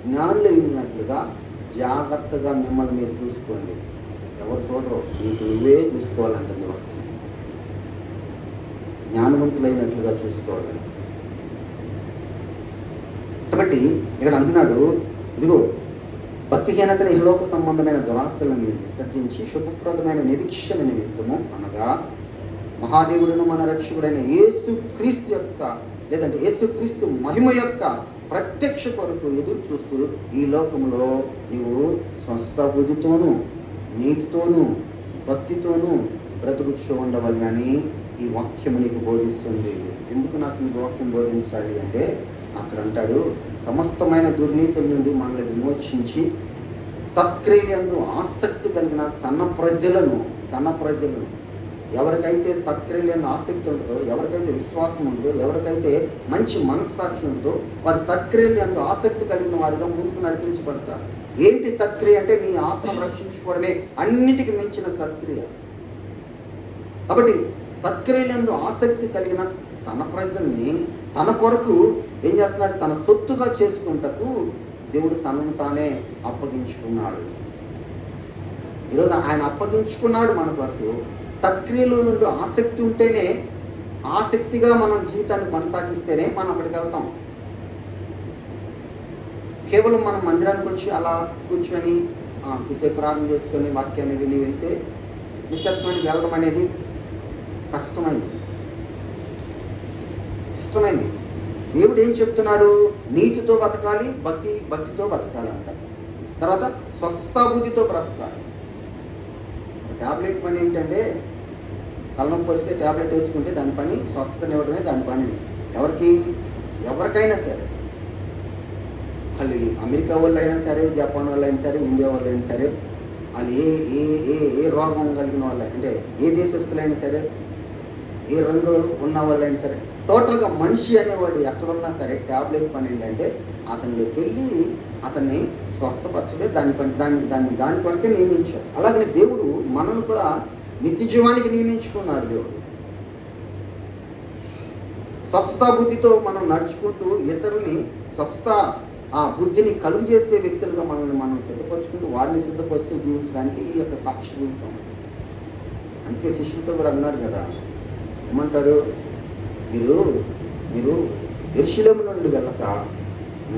జ్ఞానులు ఉన్నట్లుగా జాగ్రత్తగా మిమ్మల్ని మీరు చూసుకోండి. ఎవరు చూడరు, మీకు నువ్వే చూసుకోవాలంటుంది వాక్యం. జ్ఞానవంతులైనట్లుగా చూసుకోవాలని. కాబట్టి ఇక్కడ అంటున్నాడు, ఇదిగో భక్తిహీనతని ఇహలోక సంబంధమైన దురాస్తులను మీరు విసర్జించి శుభప్రదమైన నిరీక్షణ నిమిత్తము అనగా మహాదేవుడును మన రక్షకుడైన యేసుక్రీస్తు యొక్క లేదంటే యేసుక్రీస్తు మహిమ యొక్క ప్రత్యక్ష కొరకు ఎదురు చూస్తూ ఈ లోకంలో నీవు స్వస్థ బుద్ధితోనూ నీతితోనూ భక్తితోనూ బ్రతుకుచూ ఉండవలనని ఈ వాక్యము నీకు బోధిస్తుంది. ఎందుకు నాకు ఈ వాక్యం బోధించాలి అంటే అక్కడ అంటాడు, సమస్తమైన దుర్నీతుల నుండి మనల్ని విమోచించి సత్క్రియలందు ఆసక్తి కలిగిన తన ప్రజలను ఎవరికైతే సత్క్రియలందు ఆసక్తి ఉంటుందో, ఎవరికైతే విశ్వాసం ఉంటుందో, ఎవరికైతే మంచి మనస్సాక్షి ఉంటుందో వారి సత్క్రియలందు ఆసక్తి కలిగిన వారిగా ముందుకు నడిపించబడతారు. ఏంటి సత్క్రియ అంటే నీ ఆత్మను రక్షించుకోవడమే అన్నిటికీ మించిన సత్క్రియ. కాబట్టి సత్క్రియలందు ఆసక్తి కలిగిన తన ప్రజల్ని తన కొరకు ఏం చేస్తున్నాడు, తన సొత్తుగా చేసుకుంటకు దేవుడు తనను తానే అప్పగించుకున్నాడు. ఈరోజు ఆయన అప్పగించుకున్నాడు మన కొరకు. సత్క్రియల నుండి ఆసక్తి ఉంటేనే, ఆసక్తిగా మనం జీవితాన్ని కొనసాగిస్తేనే మనం అక్కడికి వెళ్తాం. కేవలం మనం మందిరానికి వచ్చి అలా కూర్చొని కొద్దిసేపు ప్రార్థన చేసుకొని వాక్యాన్ని విని వెళ్తే నిత్యత్వానికి వెళ్ళడం అనేది కష్టమైంది. దేవుడు ఏం చెప్తున్నాడు, నీతితో బతకాలి, భక్తితో బతకాలి అంట. తర్వాత స్వస్థ బుద్ధితో బ్రతకాలి. ట్యాబ్లెట్ పని ఏంటంటే తలనొప్పి వస్తే ట్యాబ్లెట్ వేసుకుంటే దాని పని స్వస్థతనివ్వడమే దాని పని. ఎవరికైనా సరే, వాళ్ళు అమెరికా వాళ్ళు అయినా సరే, జపాన్ వాళ్ళు అయినా సరే, ఇండియా వాళ్ళు అయినా సరే, వాళ్ళు ఏ రోగం కలిగిన వాళ్ళు అంటే ఏ దేశస్తులైనా సరే, ఏ రంగు ఉన్న వాళ్ళైనా సరే, టోటల్గా మనిషి అనేవాడు ఎక్కడున్నా సరే ట్యాబ్లెట్ పని ఏంటంటే అతనిలోకి వెళ్ళి అతన్ని స్వస్థపరచడే దాని కొరకే నియమించాడు. అలాగనే దేవుడు మనల్ని కూడా నిత్య జీవానికి నియమించుకున్నాడు. దేవుడు స్వస్థ బుద్ధితో మనం నడుచుకుంటూ ఇతరుల్ని స్వస్థ బుద్ధిని కలుగు చేసే వ్యక్తులుగా మనల్ని మనం సిద్ధపరచుకుంటూ వారిని సిద్ధపరుస్తూ జీవించడానికి ఈ యొక్క సాక్షి జీవితం. అందుకే శిష్యులతో కూడా అన్నారు కదా, ఏమంటాడు, మీరు యెరూషలేము నుండి వెళ్ళక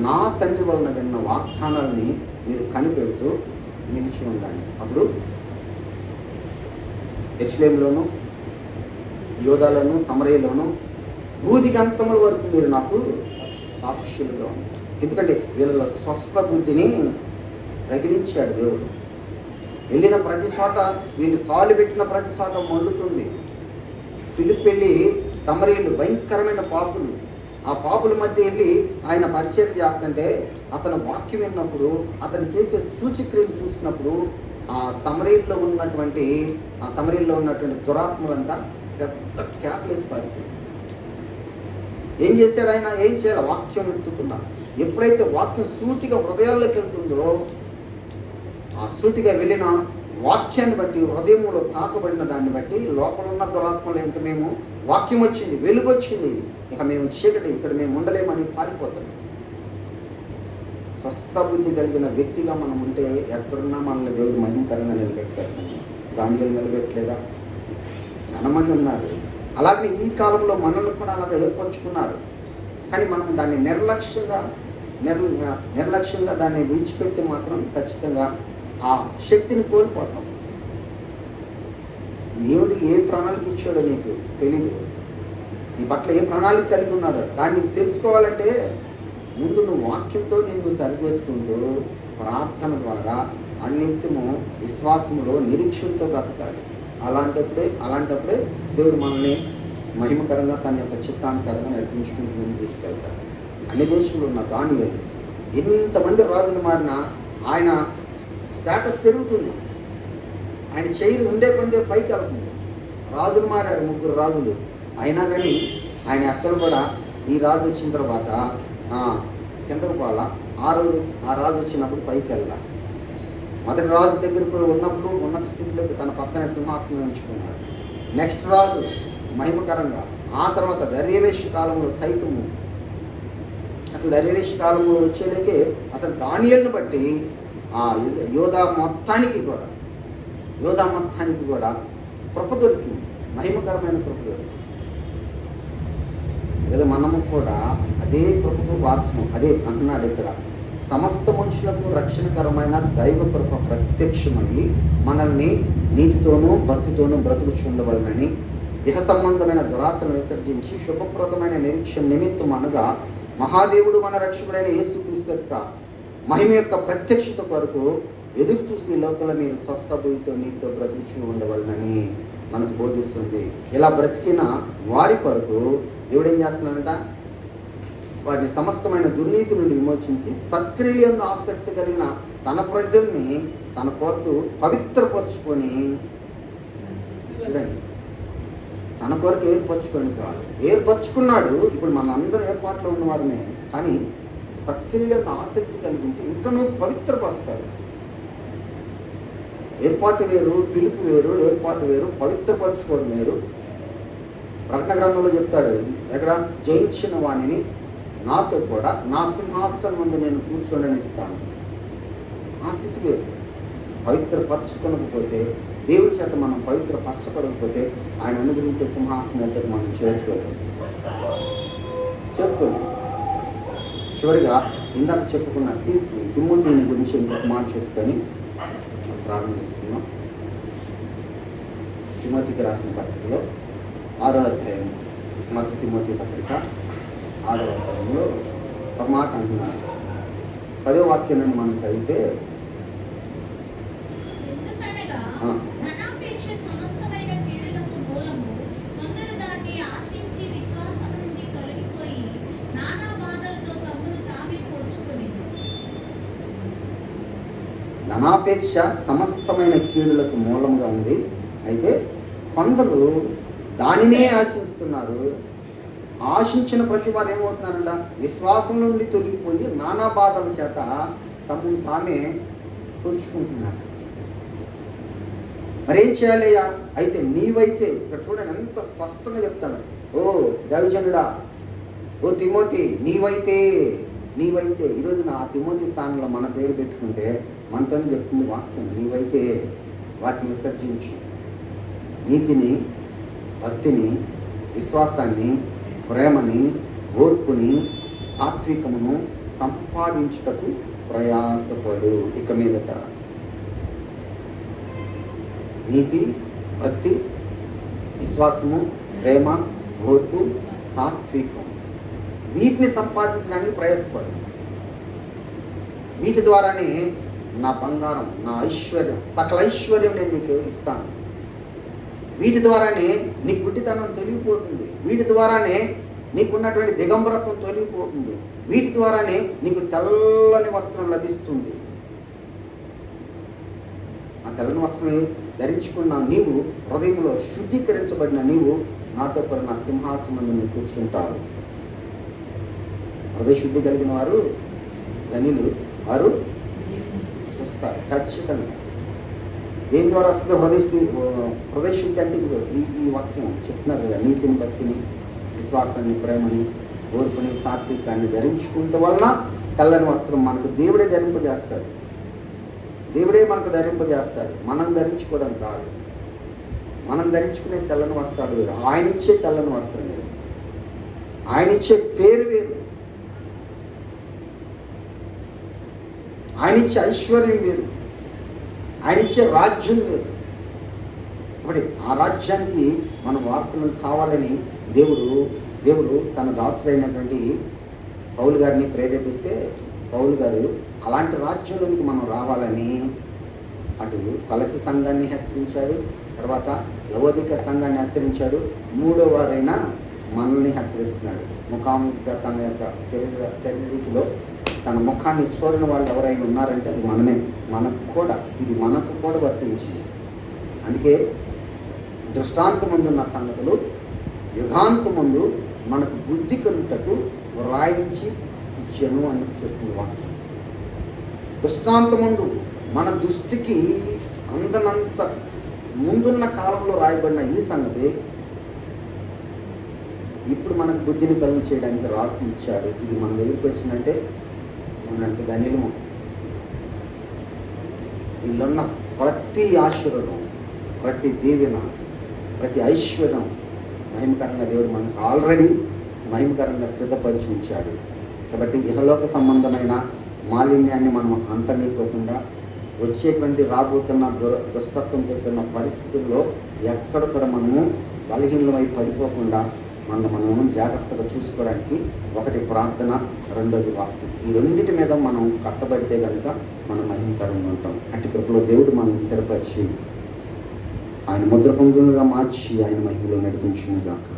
నా తండ్రి వలన విన్న వాగ్దానాలని మీరు కనిపెడుతూ నిలిచి ఉండండి. అప్పుడు యెరూషలేములోను, యోధాలోను, సమరయలోను భూదిగంతముల వరకు మీరు నాకు సాక్షులుగా ఉన్నారు. ఎందుకంటే వీళ్ళ స్వస్థ బుద్ధిని రగిలించాడు దేవుడు. వెళ్ళిన ప్రతి చోట, వీళ్ళు కాలు పెట్టిన ప్రతి చోట మండుతుంది. ఫిలిప్పి వెళ్ళి సమరయులు భయంకరమైన పాపులు, ఆ పాపుల మధ్య వెళ్ళి ఆయన పరిచయం చేస్తుంటే అతను వాక్యం విన్నప్పుడు, అతను చేసే సూచక్రియలు చూసినప్పుడు ఆ సమరయుల్లో ఉన్నటువంటి దురాత్మలంతా పెద్ద కేకలేసి పారిపోయి ఏం చేశాడు ఆయన? ఏం చేయాలి? వాక్యం ఎత్తుకున్నాడు. ఎప్పుడైతే వాక్యం సూటిగా హృదయాల్లోకి వెళ్తుందో, ఆ సూటిగా వెళ్ళిన వాక్యాన్ని బట్టి, హృదయంలో తాకబడిన దాన్ని బట్టి, లోపల ఉన్న దురాత్మలో ఇంక మేము వాక్యం వచ్చింది, వెలుగు వచ్చింది, ఇక మేము చీకటి, ఇక్కడ మేము ఉండలేమని పారిపోతాం. స్వస్థ బుద్ధి కలిగిన వ్యక్తిగా మనం ఉంటే ఎక్కడున్నా మనల్ని దేవుడు మహిమకరంగా నిలబెట్టారు. దానిలో నిలబెట్టలేదా? చాలా మంది ఉన్నారు. అలాగే ఈ కాలంలో మనల్ని కూడా అలాగా ఏర్పరచుకున్నారు. కానీ మనం దాన్ని నిర్లక్ష్యంగా దాన్ని విడిచిపెట్టి మాత్రం ఖచ్చితంగా ఆ శక్తిని కోల్పోతాం. దేవుడు ఏ ప్రణాళిక ఇచ్చాడో నీకు తెలీదు. నీ పట్ల ఏ ప్రణాళిక కలిగి ఉన్నాడో దాన్ని తెలుసుకోవాలంటే ముందు నువ్వు వాక్యంతో నిన్ను సరి చేసుకుంటూ ప్రార్థన ద్వారా అన్నింటిమో విశ్వాసములో నిరీక్షణతో బ్రతకాలి. అలాంటప్పుడే దేవుడు మనల్ని మహిమకరంగా తన యొక్క చిత్తానుసారంగా నడిపించుకుంటూ తీసుకెళ్తాడు. అన్ని దేశంలో ఉన్న దానియేలు ఎంతమంది రాజులు మారినా ఆయన స్టేటస్ పెరుగుతుంది. ఆయన చేయి ఉండే కొందే పైకి వెళ్తుంది. రాజులు మారారు, 3 రాజులు, అయినా కానీ ఆయన ఎక్కడ కూడా ఈ రాజు వచ్చిన తర్వాత కిందకు పోవాలా, ఆ రాజు వచ్చినప్పుడు పైకి వెళ్ళాలి. మొదటి రాజు దగ్గరకు ఉన్నప్పుడు ఉన్నత స్థితిలోకి తన పక్కన సింహాసనం ఎంచుకున్నాడు. నెక్స్ట్ రాజు మహిమకరంగా, ఆ తర్వాత దర్యావేష కాలంలో సైతము, అసలు దర్యావేష కాలంలో వచ్చేలకే అసలు దానియేలును బట్టి ఆ యోధా మొత్తానికి కూడా కృప దొరికింది, మహిమకరమైన కృప దొరికింది. లేదా మనము కూడా అదే కృపకు వారసుము. అదే అంటున్నాడు ఇక్కడ, సమస్త మనుషులకు రక్షణకరమైన దైవ కృప ప్రత్యక్షమయ్యి మనల్ని నీతితోనూ భక్తితోనూ బ్రతుకుచుండవలనని ఇహ సంబంధమైన దురాశను విసర్జించి శుభప్రదమైన నిరీక్షణ నిమిత్తం అనగా మహాదేవుడు మన రక్షకుడైన యేసుక్రీస్తు యొక్క మహిమ యొక్క ప్రత్యక్షత కొరకు ఎదురు చూసి లోకంలో మీరు స్వస్థ బుద్ధితో నీతో బ్రతుకుచూ ఉండవలనని మనకు బోధిస్తుంది. ఇలా బ్రతికిన వారి కొరకు దేవుడు ఏం చేస్తున్నాడంట? వారిని సమస్తమైన దుర్నీతి నుండి విమోచించి సత్క్రియలందు ఆసక్తి కలిగిన తన ప్రజల్ని తన కొరకు పవిత్రపరుచుకొని, చూడండి, తన కొరకు ఏర్పరచుకొని కాదు, ఏర్పరచుకున్నాడు. ఇప్పుడు మనందరూ ఏర్పాట్లో ఉన్నవారమే, కానీ సత్క్రియలందు ఆసక్తి కలిగి ఉంటే ఇంకా నువ్వు పవిత్రపరుస్తాడు. ఏర్పాటు వేరు, పిలుపు వేరు, ఏర్పాటు వేరు, పవిత్రపరచుకోవడం వేరు. ప్రకటన గ్రంథంలో చెప్తాడు, ఎక్కడ జయించిన వాణిని నాతో కూడా నా సింహాసనం ముందు నేను కూర్చోడనిస్తాను. ఆ స్థితి వేరు. పవిత్రపరచుకోకపోతే, దేవుడి చేత మనం పవిత్రపరచబడకపోతే ఆయన అనుగ్రహించే సింహాసనం అయితే మనం చేరుకోలేము. చివరిగా ఇందాక చెప్పుకున్న తిమోతిని గురించి ఇంకొక మాట చెప్పుకొని ప్రారంభిస్తున్నాం. తిమోతికి రాసిన పత్రికలో 6వ అధ్యాయం, మొదటి తిమోతి పత్రిక 6వ అధ్యాయంలో ఒక మాట అంటున్నారు. 10వ వాక్యాన్ని మనం చదివితే, ధనాపేక్ష సమస్తమైన కీడులకు మూలంగా ఉంది. అయితే కొందరు దానినే ఆశిస్తున్నారు. ఆశించిన ప్రతి వారు ఏమవుతున్నారంట? విశ్వాసం నుండి తొలగిపోయి నానా బాధల చేత తమను తామే పొడుచుకుంటున్నారు. మరేం చేయాలయ్యా? అయితే నీవైతే, ఇక్కడ చూడండి ఎంత స్పష్టంగా చెప్తాను. ఓ దైవజనుడా, ఓ తిమోతి, నీవైతే ఈరోజు ఆ తిమోతి స్థానంలో మన పేరు పెట్టుకుంటే మనతోనే చెప్తుంది వాక్యం. నీవైతే వాటిని విసర్జించు, నీతిని, భక్తిని, విశ్వాసాన్ని, ప్రేమని, ఓర్పుని, సాత్వికమును సంపాదించుటకు ప్రయాసపడు. ఇక మీదట నీతి, భక్తి, విశ్వాసము, ప్రేమ, ఓర్పు, సాత్వికం, వీటిని సంపాదించడానికి ప్రయాసపడు. వీటి ద్వారానే నా బంగారం, నా ఐశ్వర్యం, సకల ఐశ్వర్యం నేను నీకు ఇస్తాను. వీటి ద్వారానే నీ గుడ్డితనం తొలగిపోతుంది. వీటి ద్వారానే నీకున్నటువంటి దిగంబరత్వం తొలగిపోతుంది. వీటి ద్వారానే నీకు తెల్లని వస్త్రం లభిస్తుంది. ఆ తెల్లని వస్త్రం ధరించుకున్న నీవు, హృదయంలో శుద్ధీకరించబడిన నీవు నాతో పాటు నా సింహాసనం నువ్వు కూర్చుంటావు. హృదయ శుద్ధి కలిగిన వారు ధనిలు, వారు చూస్తారు ఖచ్చితంగా. దేని ద్వారా వస్తుందో హృదయశుద్ధి అంటే ఇదిగో ఈ వాక్యం చెప్తున్నారు కదా, నీతిని, భక్తిని, విశ్వాసాన్ని, ప్రేమని, ఓర్పుని, సాత్వికాన్ని ధరించుకుంటే వలన తెల్లని వస్త్రం మనకు దేవుడే ధరింపజేస్తాడు. దేవుడే మనకు ధరింపజేస్తాడు, మనం ధరించుకోవడం కాదు. మనం ధరించుకునే తెల్లని వస్త్రాలు వేరు, ఆయన ఇచ్చే తెల్లని వస్త్రం వేరు, ఆయన ఇచ్చే పేరు వేరు, ఆయన ఇచ్చే ఐశ్వర్యం వేరు, ఆయన ఇచ్చే రాజ్యం వేరు. కాబట్టి ఆ రాజ్యానికి మనం వారసులను కావాలని దేవుడు తన దాసులైనటువంటి పౌలు గారిని ప్రేరేపిస్తే, పౌలు గారు అలాంటి రాజ్యంలోనికి మనం రావాలని అటు కలసి సంఘాన్ని హెచ్చరించాడు, తర్వాత లవోదిక సంఘాన్ని హెచ్చరించాడు, మూడో వారైనా మనల్ని హెచ్చరిస్తున్నాడు. ముఖాముఖిగా తన యొక్క శరీరీతిలో తన ముఖాన్ని చూడని వాళ్ళు ఎవరైనా ఉన్నారంటే అది మనమే. ఇది మనకు కూడా వర్తించింది. అందుకే దృష్టాంతమందున్న సంగతులు యుగాంతమందు మనకు బుద్ధి కలుగుటకు వ్రాయించి ఇచ్చాను అని చెప్తున్న వాక్యం. దృష్టాంతమందు మన దృష్టికి అందనంత ముందున్న కాలంలో రాయబడిన ఈ సంగతి ఇప్పుడు మనకు బుద్ధిని కలిగి చేయడానికి రాసి ఇచ్చాడు. ఇది మన దగ్గరికి వచ్చిందంటే మనంత ధన్యులము. వీళ్ళున్న ప్రతి ఆశీర్వాదం, ప్రతి దీవెన, ప్రతి ఐశ్వర్యం మహిమకరంగా దేవుడు మనకు ఆల్రెడీ మహిమకరంగా సిద్ధపరిచి ఉంచాడు. కాబట్టి ఇహలోక సంబంధమైన మాలిన్యాన్ని మనం అంటనీయకుండా వచ్చేటువంటి రాబోతున్న దుస్తత్వం చెప్తున్న పరిస్థితుల్లో ఎక్కడొక్కడ మనము బలహీనమై పడిపోకుండా మనం జాగ్రత్తగా చూసుకోవడానికి ఒకటి ప్రార్థన, రెండోది వాక్యం. ఈ రెండింటి మీద మనం కట్టబడితే కనుక మనం మహిమకరంగా ఉంటాం. అట్టి కృపలో దేవుడు మనల్ని స్థిరపరిచి ఆయన ముద్ర పొంగులుగా మార్చి ఆయన మహిమలో నడిపించుగాక.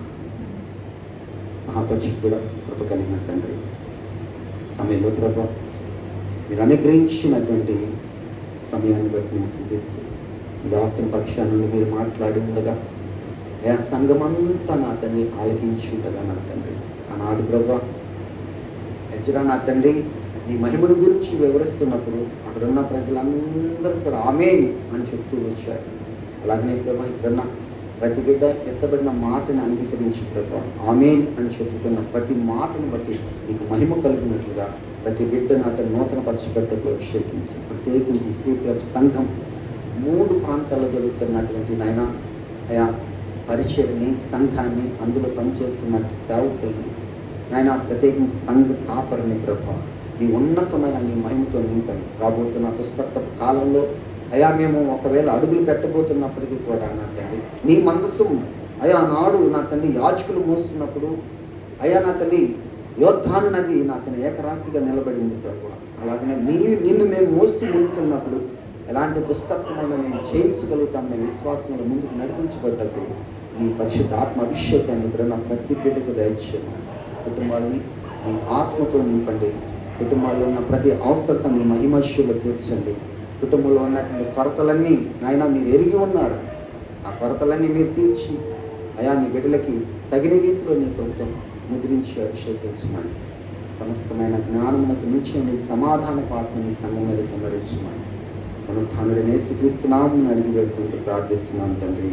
మహాపరిశుద్ధుడ, కృప కలిగిన తండ్రి, సమయంలో ప్రభు మీరు అనుగ్రహించినటువంటి సమయాన్ని బట్టి నేను చూపిస్తూ ఇది ఆస్తుల పక్షాన్ని మీరు మాట్లాడి ఉండగా ఆ సంఘమంతా నా తండ్రి ఆలకించి ఉండగా నా తండ్రి ఆనాడు ప్రభు ఎజ్రా నా తండ్రి నీ మహిమను గురించి వివరిస్తున్నప్పుడు అక్కడున్న ప్రజలందరూ కూడా ఆమేన్ అని చెప్తూ వచ్చారు. అలాగనే ప్రభు ఇక్కడున్న ప్రతి బిడ్డ ఎత్తబడిన మాటని అంగీకరించి ప్రభు ఆమేన్ అని చెప్పుకున్న ప్రతి మాటను బట్టి నీకు మహిమ కలిగినట్లుగా ప్రతి బిడ్డను అతను నూతన పరిచిపెట్టకు అభిషేకించి ప్రత్యేకించి సిపిఎఫ్ సంఘం 3 ప్రాంతాల్లో జరుగుతున్నటువంటి నాయన ఆయా పరిచయని, సంఘాన్ని, అందులో పనిచేస్తున్నట్టు సేవకుల్ని నాయన ప్రత్యేకించి సంఘ కాపరిని ప్రభు నీ ఉన్నతమైన నీ మహిమతో నింపండి. రాబోతున్న దుస్తత్వ కాలంలో అయా మేము ఒకవేళ అడుగులు పెట్టబోతున్నప్పటికీ కూడా నా తండ్రి నీ మనసు అయా నాడు నా తండ్రి యాజకులు మోస్తున్నప్పుడు అయా నా తండ్రి యోర్ధాను నది నా తండ్రి ఏకరాశిగా నిలబడింది ప్రభు. అలాగనే నిన్ను మేము మోస్తూ ముందుకెళ్ళినప్పుడు ఎలాంటి దుస్తత్వమైన మేము చేయించగలుగుతాం, మేము విశ్వాసంలో ముందుకు నడిపించబడ్డప్పుడు నీ పరిశుద్ధ ఆత్మ అభిషేకాన్ని ఇప్పుడున్న ప్రతి బిడ్డకు దయచేయండి. కుటుంబాలని మీ ఆత్మతో నింపండి. కుటుంబాల్లో ఉన్న ప్రతి అవసరతను మీ మహిమశులు తీర్చండి. కుటుంబంలో ఉన్నటువంటి కొరతలన్నీ నాయన మీరు ఎరిగి ఉన్నారు. ఆ కొరతలన్నీ మీరు తీర్చి అయా మీ బిడ్డలకి తగిన రీతిలో నీ ప్రభుత్వం ముద్రించి అభిషేకించమని, సమస్తమైన జ్ఞానమునకు మించి సమాధాన పాత్రని సంఘం మీద కుమరించమని పునరుత్థానుడైన యేసుక్రీస్తు నామమున అడిగి వేడుకుంటూ ప్రార్థిస్తున్నాను తండ్రి.